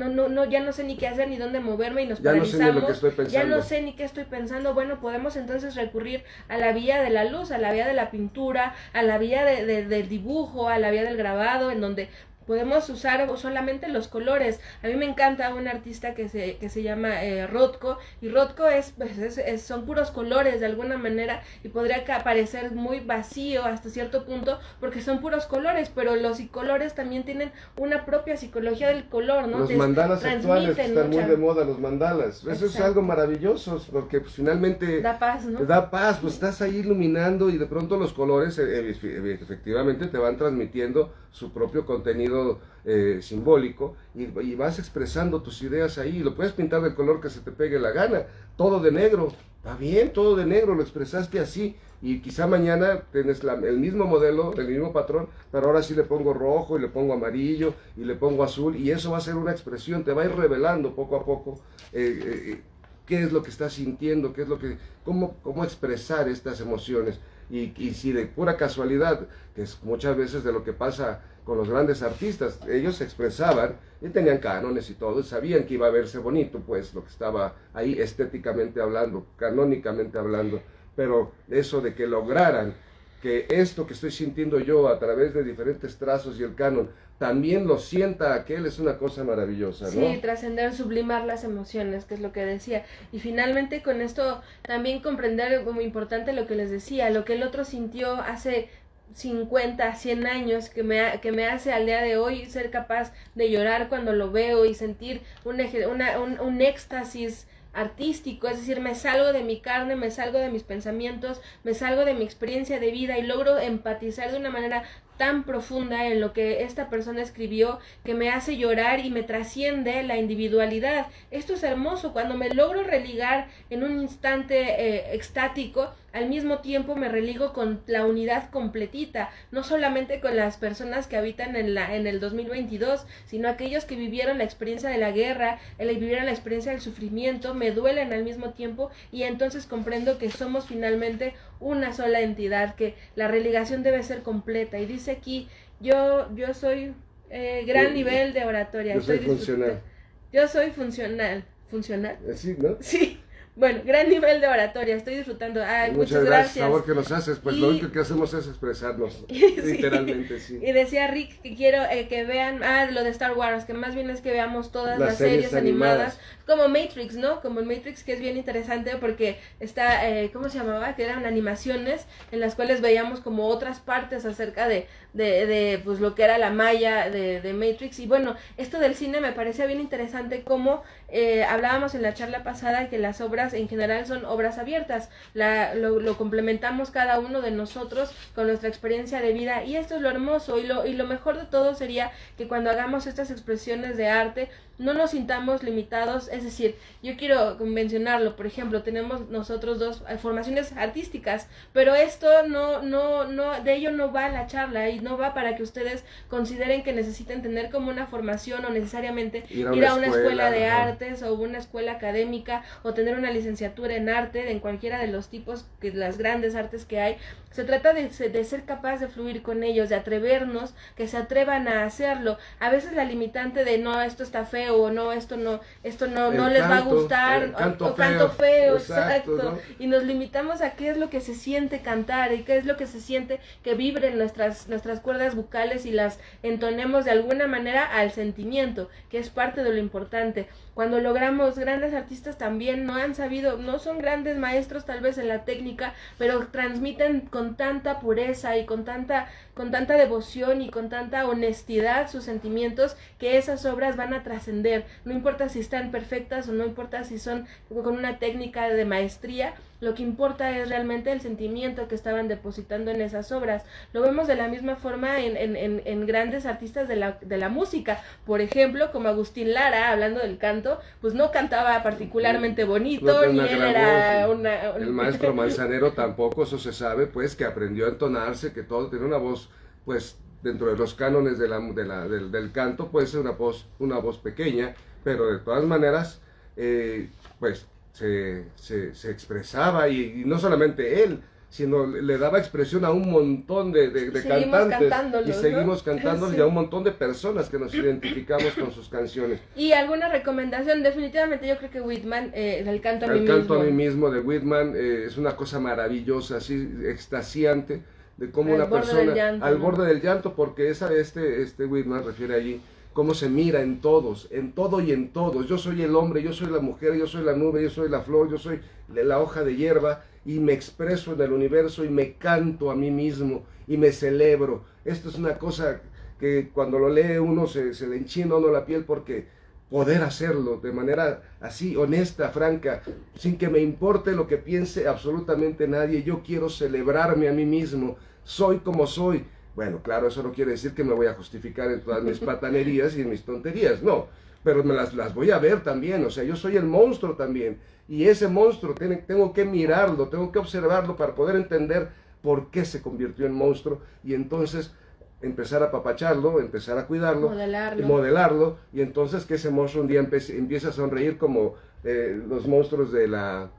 ya no sé ni qué hacer ni dónde moverme, y nos paralizamos. Ya no sé ni lo que estoy pensando. Ya no sé ni qué estoy pensando. Bueno, podemos entonces recurrir a la vía de la luz, a la vía de la pintura, a la vía del dibujo, a la vía del grabado, en donde podemos usar solamente los colores. A mí me encanta un artista que se llama Rothko, y Rothko son puros colores de alguna manera, y podría parecer muy vacío hasta cierto punto porque son puros colores, pero los colores también tienen una propia psicología del color, ¿no? Los mandalas actuales están muy de moda, los mandalas. Eso es algo maravilloso, porque pues, finalmente da paz, ¿no? Da paz, pues estás ahí iluminando y de pronto los colores efectivamente te van transmitiendo su propio contenido simbólico y vas expresando tus ideas ahí. Lo puedes pintar del color que se te pegue la gana, todo de negro, está bien, todo de negro, lo expresaste así. Y quizá mañana tienes el mismo modelo, el mismo patrón, pero ahora sí le pongo rojo y le pongo amarillo y le pongo azul, y eso va a ser una expresión, te va a ir revelando poco a poco qué es lo que estás sintiendo, cómo expresar estas emociones. Y si de pura casualidad, que es muchas veces de lo que pasa con los grandes artistas, ellos se expresaban y tenían cánones y todo, y sabían que iba a verse bonito, pues lo que estaba ahí estéticamente hablando, canónicamente hablando. Pero eso de que lograran que esto que estoy sintiendo yo a través de diferentes trazos y el canon, también lo sienta aquel, es una cosa maravillosa, ¿no? Sí, trascender, sublimar las emociones, que es lo que decía. Y finalmente con esto también comprender, muy importante lo que les decía, lo que el otro sintió hace 50, 100 años, que me hace al día de hoy ser capaz de llorar cuando lo veo y sentir un éxtasis artístico, es decir, me salgo de mi carne, me salgo de mis pensamientos, me salgo de mi experiencia de vida y logro empatizar de una manera tan profunda en lo que esta persona escribió, que me hace llorar y me trasciende la individualidad. Esto es hermoso, cuando me logro religar en un instante extático, al mismo tiempo me religo con la unidad completita, no solamente con las personas que habitan en el 2022, sino aquellos que vivieron la experiencia de la guerra, vivieron la experiencia del sufrimiento, me duelen al mismo tiempo, y entonces comprendo que somos finalmente una sola entidad, que la religación debe ser completa. Y dice aquí, yo soy gran nivel de oratoria. Yo soy funcional. Yo soy funcional. ¿Funcional? Sí, ¿no? Sí. Bueno, gran nivel de oratoria, estoy disfrutando. Ay, muchas gracias. El favor que nos haces, pues lo único que hacemos es expresarnos, literalmente, sí. Y decía Rick que quiero que vean, lo de Star Wars, que más bien es que veamos todas las series animadas, como Matrix, ¿no? Como Matrix, que es bien interesante porque está, ¿cómo se llamaba? Que eran animaciones en las cuales veíamos como otras partes acerca de pues lo que era la malla de Matrix. Y bueno, esto del cine me parecía bien interesante, como hablábamos en la charla pasada que las obras en general son obras abiertas, lo complementamos cada uno de nosotros con nuestra experiencia de vida, y esto es lo hermoso, y lo mejor de todo sería que cuando hagamos estas expresiones de arte no nos sintamos limitados. Es decir, yo quiero mencionarlo, por ejemplo, tenemos nosotros dos formaciones artísticas, pero esto no de ello no va la charla, y no va para que ustedes consideren que necesiten tener como una formación o necesariamente ir a una escuela de artes o una escuela académica o tener una licenciatura en arte, en cualquiera de los tipos, que las grandes artes que hay. Se trata de ser capaz de fluir con ellos, de atrevernos, que se atrevan a hacerlo. A veces la limitante de no, esto está feo, o no, esto no les va a gustar, o canto feo, exacto. ¿No? Y nos limitamos a qué es lo que se siente cantar, y qué es lo que se siente que vibren nuestras cuerdas vocales y las entonemos de alguna manera al sentimiento, que es parte de lo importante. Cuando logramos, grandes artistas también no son grandes maestros tal vez en la técnica, pero transmiten con tanta pureza y con tanta devoción y con tanta honestidad sus sentimientos, que esas obras van a trascender. No importa si están perfectas o no importa si son con una técnica de maestría, lo que importa es realmente el sentimiento que estaban depositando en esas obras. Lo vemos de la misma forma en grandes artistas de la música, por ejemplo, como Agustín Lara, hablando del canto, pues no cantaba particularmente bonito, ni él era el maestro Manzanero tampoco, eso se sabe, pues, que aprendió a entonarse, que todo tiene una voz, pues, dentro de los cánones del canto, puede ser una voz pequeña, pero de todas maneras, pues, se expresaba, y no solamente él, sino le daba expresión a un montón de cantantes, y seguimos cantándolos, sí. Y a un montón de personas que nos identificamos con sus canciones. Y alguna recomendación, definitivamente yo creo que Whitman, el canto a mí mismo. El canto a mí mismo de Whitman es una cosa maravillosa, así extasiante, de cómo Al una borde persona del llanto, al ¿no? borde del llanto, porque este Whitman refiere allí cómo se mira en todos, en todo y en todos. Yo soy el hombre, yo soy la mujer, yo soy la nube, yo soy la flor, yo soy la hoja de hierba, y me expreso en el universo y me canto a mí mismo y me celebro. Esto es una cosa que cuando lo lee uno se le enchina a uno la piel, porque poder hacerlo de manera así, honesta, franca, sin que me importe lo que piense absolutamente nadie. Yo quiero celebrarme a mí mismo, soy como soy. Bueno, claro, eso no quiere decir que me voy a justificar en todas mis patanerías y en mis tonterías, no, pero me las voy a ver también. O sea, yo soy el monstruo también, y ese monstruo tengo que mirarlo, tengo que observarlo para poder entender por qué se convirtió en monstruo, y entonces empezar a apapacharlo, empezar a cuidarlo, modelarlo, y entonces que ese monstruo un día empiece a sonreír como los monstruos de la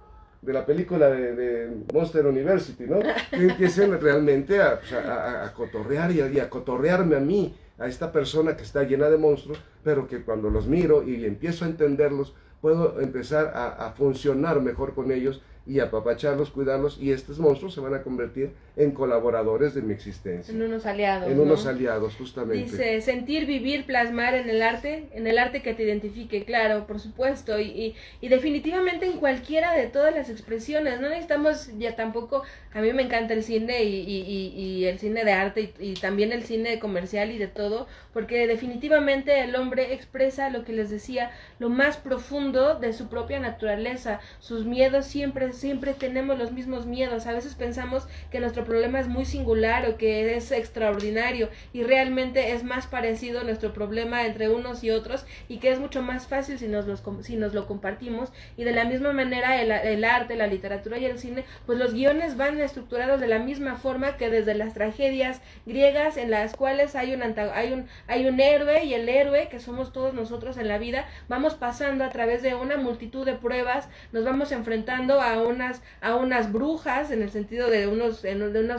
película de Monster University, ¿no? Que empiecen realmente a cotorrear y a cotorrearme a mí, a esta persona que está llena de monstruos, pero que cuando los miro y empiezo a entenderlos, puedo empezar a funcionar mejor con ellos y apapacharlos, cuidarlos, y estos monstruos se van a convertir en colaboradores de mi existencia. En unos aliados. En unos aliados, justamente. Dice, sentir, vivir, plasmar en el arte que te identifique, claro, por supuesto, y definitivamente en cualquiera de todas las expresiones. No necesitamos ya tampoco, a mí me encanta el cine y el cine de arte y también el cine comercial y de todo, porque definitivamente el hombre expresa lo que les decía, lo más profundo de su propia naturaleza, sus miedos. Siempre tenemos los mismos miedos. A veces pensamos que nuestro problema es muy singular o que es extraordinario, y realmente es más parecido nuestro problema entre unos y otros, y que es mucho más fácil si nos lo compartimos. Y de la misma manera el arte, la literatura y el cine, pues los guiones van estructurados de la misma forma que desde las tragedias griegas, en las cuales hay un héroe, y el héroe, que somos todos nosotros en la vida, vamos pasando a través de una multitud de pruebas, nos vamos enfrentando a unas brujas, en el sentido de unos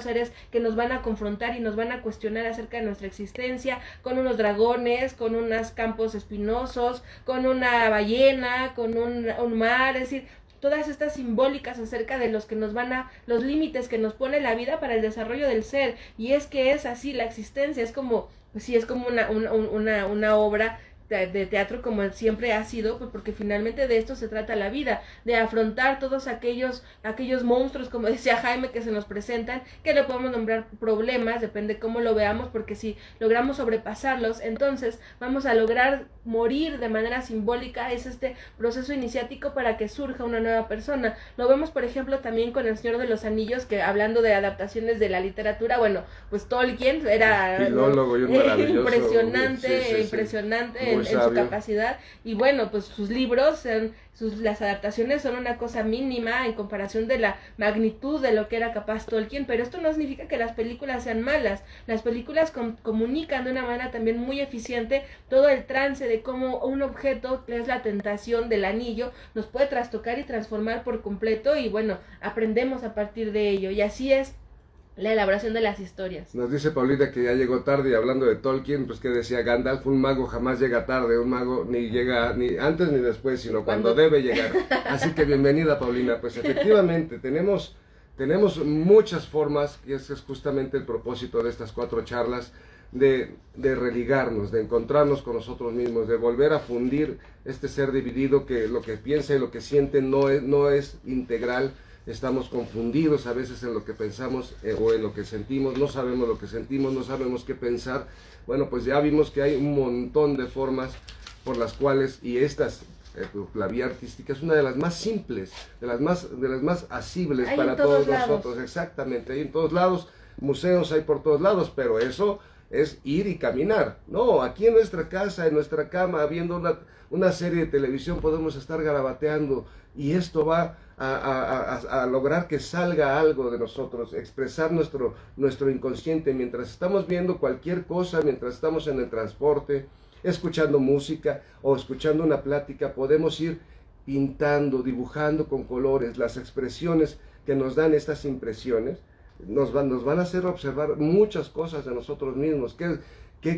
seres que nos van a confrontar y nos van a cuestionar acerca de nuestra existencia, con unos dragones, con unos campos espinosos, con una ballena, con un mar, es decir, todas estas simbólicas acerca de los límites que nos pone la vida para el desarrollo del ser. Y es que es así la existencia, es como, pues sí, es como una obra de teatro, como siempre ha sido, pues porque finalmente de esto se trata la vida, de afrontar todos aquellos monstruos, como decía Jaime, que se nos presentan, que le podemos nombrar problemas, depende cómo lo veamos, porque si logramos sobrepasarlos, entonces vamos a lograr morir de manera simbólica. Es este proceso iniciático para que surja una nueva persona. Lo vemos, por ejemplo, también con El Señor de los Anillos, que hablando de adaptaciones de la literatura, bueno, pues Tolkien era filólogo y un maravilloso, impresionante en su capacidad, y bueno, pues sus libros, las adaptaciones son una cosa mínima en comparación de la magnitud de lo que era capaz Tolkien. Pero esto no significa que las películas sean malas. Las películas comunican de una manera también muy eficiente todo el trance de cómo un objeto, que es la tentación del anillo, nos puede trastocar y transformar por completo, y bueno, aprendemos a partir de ello, y así es la elaboración de las historias. Nos dice Paulina que ya llegó tarde, y hablando de Tolkien, pues que decía Gandalf, un mago jamás llega tarde, un mago ni llega ni antes ni después, sino cuando debe llegar. Así que bienvenida, Paulina. Pues efectivamente tenemos muchas formas, y ese es justamente el propósito de estas 4 charlas, de religarnos, de encontrarnos con nosotros mismos, de volver a fundir este ser dividido, que lo que piensa y lo que siente no es integral. Estamos confundidos a veces en lo que pensamos o en lo que sentimos, no sabemos lo que sentimos, no sabemos qué pensar. Bueno, pues ya vimos que hay un montón de formas por las cuales, y la vía artística es una de las más simples, de las más asibles para todos nosotros. Exactamente, hay en todos lados, museos hay por todos lados, pero eso es ir y caminar. No, aquí en nuestra casa, en nuestra cama, viendo una serie de televisión, podemos estar garabateando, y esto va a lograr que salga algo de nosotros, expresar nuestro inconsciente mientras estamos viendo cualquier cosa, mientras estamos en el transporte, escuchando música o escuchando una plática. Podemos ir pintando, dibujando con colores. Las expresiones que nos dan estas impresiones nos van a hacer observar muchas cosas de nosotros mismos.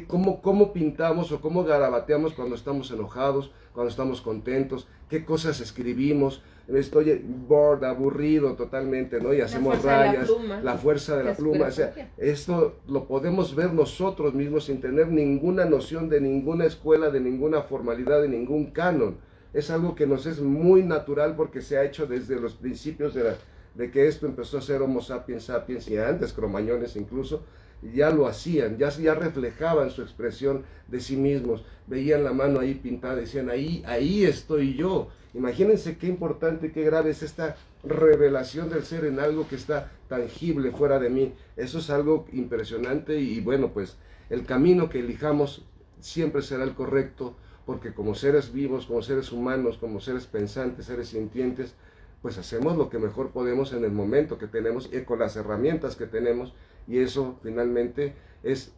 cómo pintamos o cómo garabateamos cuando estamos enojados, cuando estamos contentos, qué cosas escribimos. Estoy bored, aburrido totalmente, ¿no? Y hacemos rayas, la fuerza de la pluma. O sea, esto lo podemos ver nosotros mismos sin tener ninguna noción de ninguna escuela, de ninguna formalidad, de ningún canon. Es algo que nos es muy natural porque se ha hecho desde los principios de que esto empezó a ser Homo sapiens sapiens y antes, cromañones incluso, ya lo hacían, ya reflejaban su expresión de sí mismos, veían la mano ahí pintada, decían, ahí estoy yo. Imagínense qué importante, qué grave es esta revelación del ser en algo que está tangible fuera de mí. Eso es algo impresionante y bueno, pues el camino que elijamos siempre será el correcto, porque como seres vivos, como seres humanos, como seres pensantes, seres sintientes, pues hacemos lo que mejor podemos en el momento que tenemos y con las herramientas que tenemos, y eso finalmente es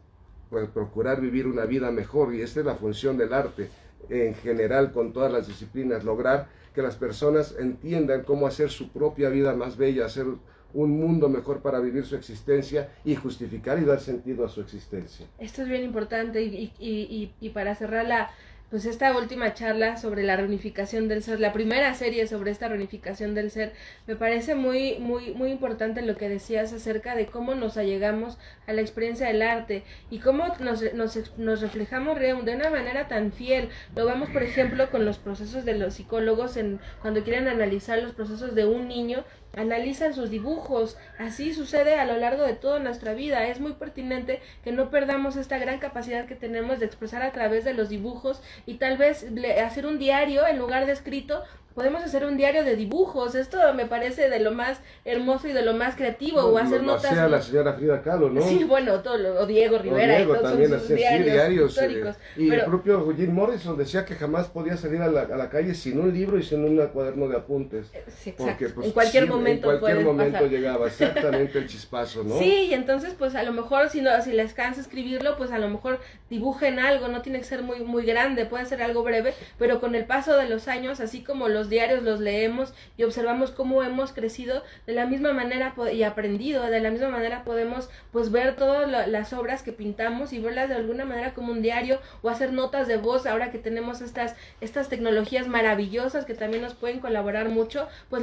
pues, procurar vivir una vida mejor, y esta es la función del arte en general con todas las disciplinas, lograr que las personas entiendan cómo hacer su propia vida más bella, hacer un mundo mejor para vivir su existencia y justificar y dar sentido a su existencia. Esto es bien importante y para cerrar pues esta última charla sobre la reunificación del ser, la primera serie sobre esta reunificación del ser, me parece muy importante lo que decías acerca de cómo nos allegamos a la experiencia del arte y cómo nos reflejamos de una manera tan fiel. Lo vemos, por ejemplo, con los procesos de los psicólogos cuando quieren analizar los procesos de un niño, analizan sus dibujos. Así sucede a lo largo de toda nuestra vida. Es muy pertinente que no perdamos esta gran capacidad que tenemos de expresar a través de los dibujos y tal vez hacer un diario en lugar de escrito. Podemos hacer un diario de dibujos. Esto me parece de lo más hermoso y de lo más creativo. O hacer notas. Lo hacía la señora Frida Kahlo, ¿no? Sí, bueno, o Diego Rivera. Diego y todos también sus hacía diarios históricos. Y el propio Jim Morrison decía que jamás podía salir a la calle sin un libro y sin un cuaderno de apuntes. Sí, exacto. Porque, pues, en cualquier momento en cualquier momento llegaba exactamente el chispazo, ¿no? Sí, y entonces pues a lo mejor si les cansa escribirlo, pues a lo mejor dibujen algo, no tiene que ser muy grande, puede ser algo breve, pero con el paso de los años, así como los diarios los leemos y observamos cómo hemos crecido, de la misma manera y aprendido, de la misma manera podemos pues ver todas las obras que pintamos y verlas de alguna manera como un diario o hacer notas de voz. Ahora que tenemos estas tecnologías maravillosas que también nos pueden colaborar mucho, pues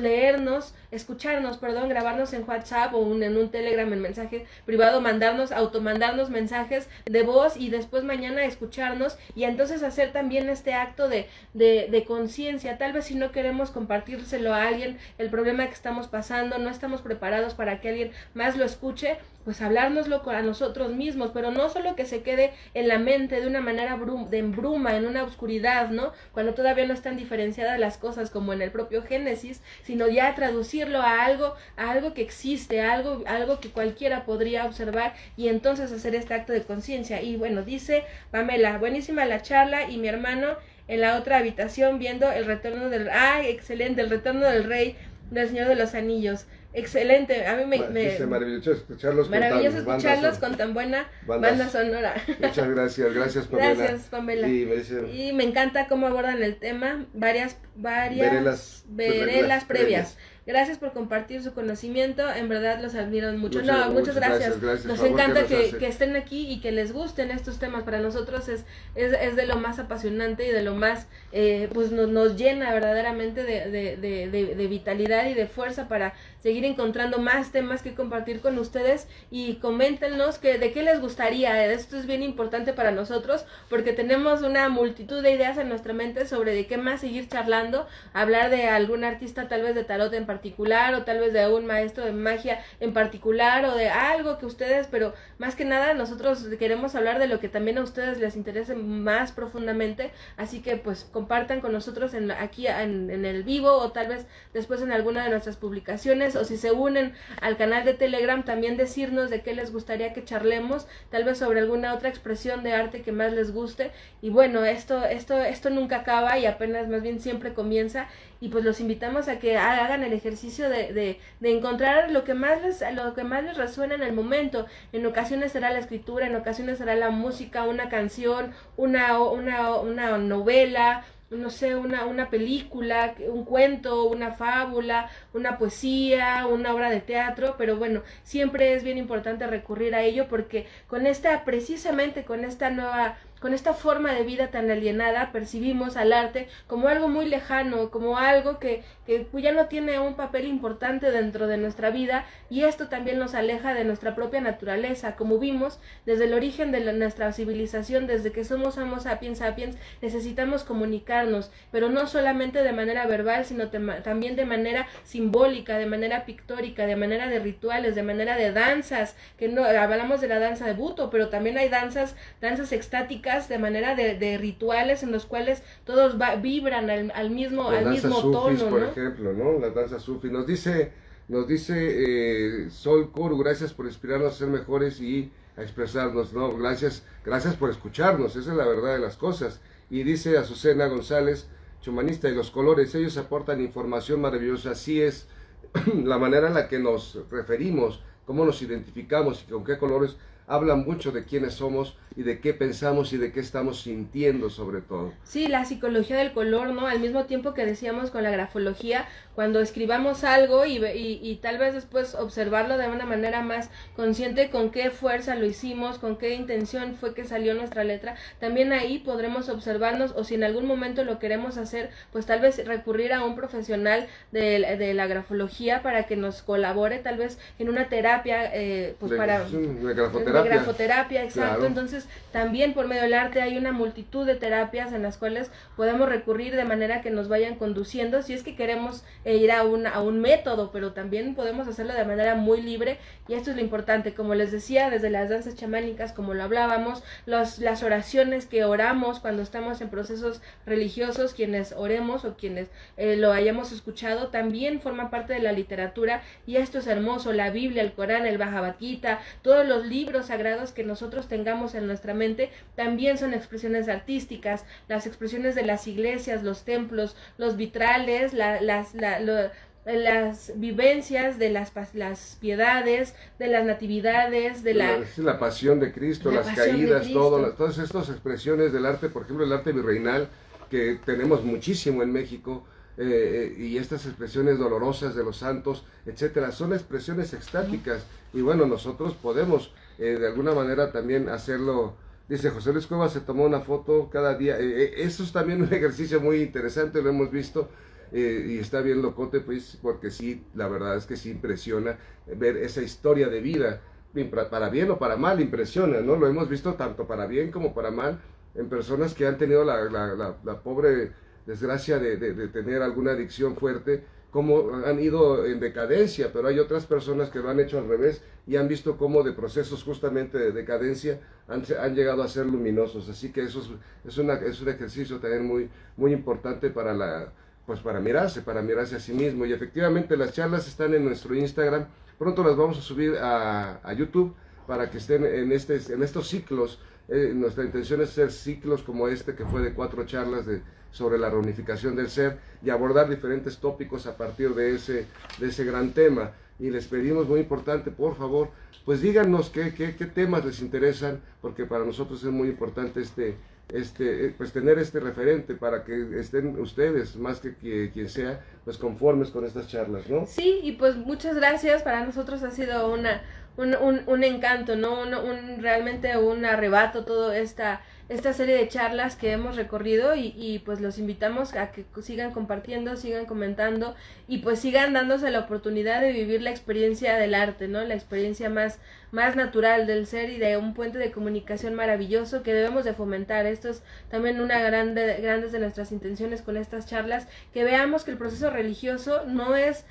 escucharnos, grabarnos en WhatsApp o en un Telegram en mensaje privado, automandarnos mensajes de voz y después mañana escucharnos y entonces hacer también este acto de conciencia. Tal vez si no queremos compartírselo a alguien, el problema que estamos pasando, no estamos preparados para que alguien más lo escuche, pues hablárnoslo a nosotros mismos, pero no solo que se quede en la mente de una manera de embruma, en una oscuridad, ¿no? Cuando todavía no están diferenciadas las cosas como en el propio Génesis, sino ya traducirlo a algo que existe, algo que cualquiera podría observar y entonces hacer este acto de conciencia. Y bueno, dice Pamela, buenísima la charla y mi hermano en la otra habitación viendo el retorno del... ¡Ay, excelente! El retorno del rey del Señor de los Anillos. Excelente, a mí me maravilloso escucharlos con tan buena banda sonora. Muchas gracias Pamela. Gracias Pamela. Y me encanta cómo abordan el tema, varias verelas previas. Gracias por compartir su conocimiento, en verdad los admiro mucho. Muchas gracias. Nos encanta que estén aquí y que les gusten estos temas. Para nosotros es de lo más apasionante y de lo más, pues nos llena verdaderamente de vitalidad y de fuerza para seguir encontrando más temas que compartir con ustedes y coméntenos de qué les gustaría. Esto es bien importante para nosotros porque tenemos una multitud de ideas en nuestra mente sobre de qué más seguir charlando, hablar de algún artista tal vez de tarot en particular o tal vez de un maestro de magia en particular o de algo que ustedes, pero más que nada nosotros queremos hablar de lo que también a ustedes les interese más profundamente, así que pues compartan con nosotros aquí en el vivo o tal vez después en alguna de nuestras publicaciones o si se unen al canal de Telegram también decirnos de qué les gustaría que charlemos, tal vez sobre alguna otra expresión de arte que más les guste y bueno, esto nunca acaba y apenas más bien siempre comienza y pues los invitamos a que hagan el ejercicio de encontrar lo que más les resuena en el momento. En ocasiones será la escritura, en ocasiones será la música, una canción, una novela, no sé, una película, un cuento, una fábula, una poesía, una obra de teatro, pero bueno, siempre es bien importante recurrir a ello porque precisamente con esta forma de vida tan alienada, percibimos al arte como algo muy lejano, como algo que ya no tiene un papel importante dentro de nuestra vida, y esto también nos aleja de nuestra propia naturaleza. Como vimos, desde el origen de nuestra civilización, desde que somos Homo sapiens sapiens, necesitamos comunicarnos, pero no solamente de manera verbal, sino también de manera simbólica, de manera pictórica, de manera de rituales, de manera de danzas, que no hablamos de la danza de Buto, pero también hay danzas extáticas, de manera de rituales en los cuales todos vibran al mismo sufis, tono, por ¿no? ejemplo, ¿no? La danza sufi. Nos dice Sol Koru, gracias por inspirarnos a ser mejores y a expresarnos, ¿no? Gracias por escucharnos, esa es la verdad de las cosas. Y dice Azucena González, chumanista, y los colores, ellos aportan información maravillosa, así es la manera en la que nos referimos, cómo nos identificamos y con qué colores, habla mucho de quiénes somos y de qué pensamos y de qué estamos sintiendo sobre todo. Sí, la psicología del color, ¿no? Al mismo tiempo que decíamos con la grafología, cuando escribamos algo y tal vez después observarlo de una manera más consciente, con qué fuerza lo hicimos, con qué intención fue que salió nuestra letra, también ahí podremos observarnos, o si en algún momento lo queremos hacer, pues tal vez recurrir a un profesional de la grafología para que nos colabore tal vez en una terapia, de grafoterapia, exacto. Claro. Entonces también por medio del arte hay una multitud de terapias en las cuales podemos recurrir de manera que nos vayan conduciendo, si es que queremos ir a un método, pero también podemos hacerlo de manera muy libre, y esto es lo importante, como les decía, desde las danzas chamánicas, como lo hablábamos, las oraciones que oramos cuando estamos en procesos religiosos, quienes oremos o quienes lo hayamos escuchado, también forma parte de la literatura, y esto es hermoso. La Biblia, el Corán, el Bhagavad Gita, todos los libros sagrados que nosotros tengamos en nuestra mente, también son expresiones artísticas, las expresiones de las iglesias, los templos, los vitrales, las vivencias de las piedades, de las natividades, de la pasión de Cristo, las caídas, todas estas expresiones del arte, por ejemplo el arte virreinal, que tenemos muchísimo en México, y estas expresiones dolorosas de los santos, etcétera, son expresiones extáticas, y bueno, nosotros podemos de alguna manera también hacerlo. Dice José Luis Cuevas, se tomó una foto cada día, eso es también un ejercicio muy interesante, lo hemos visto, y está bien locote, pues, porque sí, la verdad es que sí impresiona ver esa historia de vida, para bien o para mal impresiona, ¿no? Lo hemos visto tanto para bien como para mal en personas que han tenido la pobre desgracia de tener alguna adicción fuerte, como han ido en decadencia, pero hay otras personas que lo han hecho al revés y han visto cómo de procesos justamente de decadencia han llegado a ser luminosos. Así que eso es un ejercicio también muy importante para mirarse a sí mismo. Y efectivamente las charlas están en nuestro Instagram, pronto las vamos a subir a YouTube para que estén en estos ciclos. Nuestra intención es hacer ciclos como este, que fue de 4 charlas sobre la reunificación del ser, y abordar diferentes tópicos a partir de ese gran tema. Y les pedimos, muy importante, por favor, pues díganos qué temas les interesan, porque para nosotros es muy importante pues tener este referente para que estén ustedes, más que quien sea, pues conformes con estas charlas, ¿no? Sí, y pues muchas gracias. Para nosotros ha sido un encanto, ¿no? Realmente un arrebato toda esta serie de charlas que hemos recorrido, y pues los invitamos a que sigan compartiendo, sigan comentando, y pues sigan dándose la oportunidad de vivir la experiencia del arte, ¿no? La experiencia más natural del ser, y de un puente de comunicación maravilloso que debemos de fomentar. Esto es también una grandes de nuestras intenciones con estas charlas, que veamos que el proceso religioso no es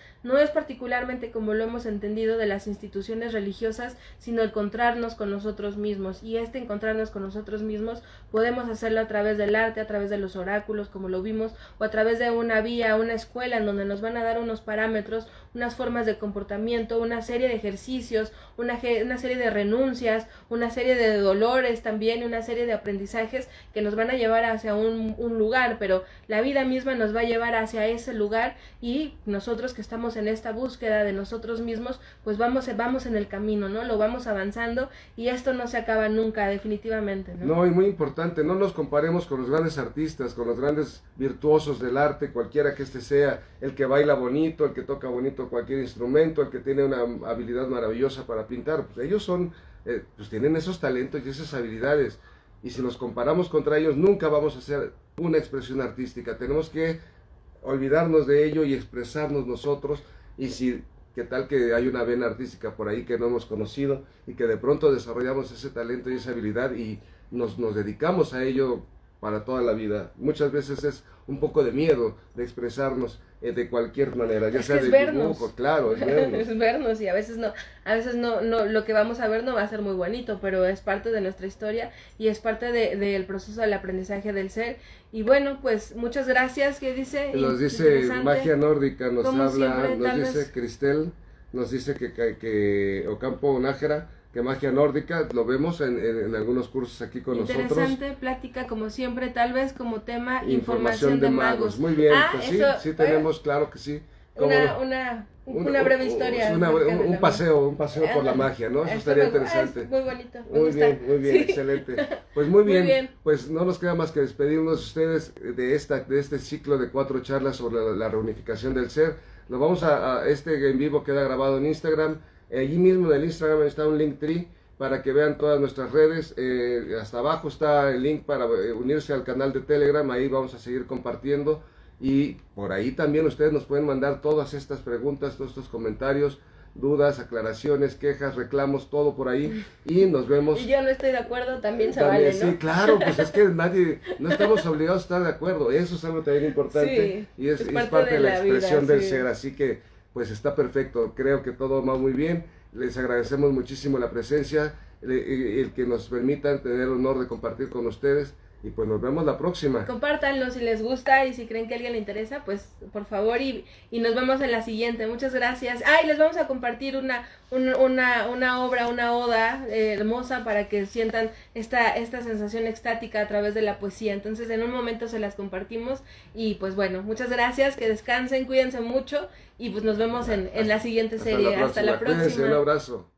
particularmente, como lo hemos entendido, de las instituciones religiosas, sino encontrarnos con nosotros mismos, y encontrarnos con nosotros mismos podemos hacerlo a través del arte, a través de los oráculos, como lo vimos, o a través de una escuela en donde nos van a dar unos parámetros, unas formas de comportamiento, una serie de ejercicios, una serie de renuncias, una serie de dolores también, una serie de aprendizajes que nos van a llevar hacia un lugar, pero la vida misma nos va a llevar hacia ese lugar, y nosotros que estamos en esta búsqueda de nosotros mismos, pues vamos en el camino, ¿no? Lo vamos avanzando, y esto no se acaba nunca, definitivamente, ¿no? No, y muy importante, no nos comparemos con los grandes artistas, con los grandes virtuosos del arte, cualquiera que sea, el que baila bonito, el que toca bonito cualquier instrumento, el que tiene una habilidad maravillosa para pintar, pues ellos son, pues tienen esos talentos y esas habilidades, y si nos comparamos contra ellos nunca vamos a hacer una expresión artística, tenemos que olvidarnos de ello y expresarnos nosotros, y si qué tal que hay una vena artística por ahí que no hemos conocido y que de pronto desarrollamos ese talento y esa habilidad y nos dedicamos a ello para toda la vida. Muchas veces es un poco de miedo de expresarnos de cualquier manera, ya sea de dibujo, claro, es vernos. Es vernos, y a veces no, lo que vamos a ver no va a ser muy bonito, pero es parte de nuestra historia y es parte del proceso del aprendizaje del ser. Y bueno, pues muchas gracias. ¿Qué dice? Nos dice Magia Nórdica, nos Como habla, siempre, nos dice Cristel, nos dice que Ocampo Nájera, que Magia Nórdica, lo vemos en algunos cursos aquí con nosotros. Interesante plática, como siempre, tal vez como tema Información de magos. Muy bien, pues sí, eso, sí tenemos, claro que sí. Una breve historia. Un paseo por la magia, ¿no? Eso estaría interesante. Muy bonito. Muy bien, sí. Excelente. Pues muy bien, bien, pues no nos queda más que despedirnos de ustedes de este ciclo de 4 charlas sobre la reunificación del ser. Lo vamos este en vivo queda grabado en Instagram. Allí mismo en el Instagram está un Linktree para que vean todas nuestras redes. Hasta abajo está el link para unirse al canal de Telegram. Ahí vamos a seguir compartiendo. Y por ahí también ustedes nos pueden mandar todas estas preguntas, todos estos comentarios, dudas, aclaraciones, quejas, reclamos, todo por ahí. Y nos vemos. Y yo no estoy de acuerdo, también se vale, ¿no? Sí, claro, pues es que no estamos obligados a estar de acuerdo. Eso es algo también importante. Sí, y es parte de la expresión vida, del sí. ser. Así que, pues está perfecto. Creo que todo va muy bien. Les agradecemos muchísimo la presencia, el que nos permitan tener el honor de compartir con ustedes. Y pues nos vemos la próxima. Compártanlo si les gusta y si creen que a alguien le interesa, pues por favor y nos vemos en la siguiente. Muchas gracias. Y les vamos a compartir una obra, una oda hermosa para que sientan esta sensación extática a través de la poesía. Entonces en un momento se las compartimos y pues bueno, muchas gracias, que descansen, cuídense mucho y pues nos vemos en la siguiente serie. Hasta la próxima. Cuídense, un abrazo.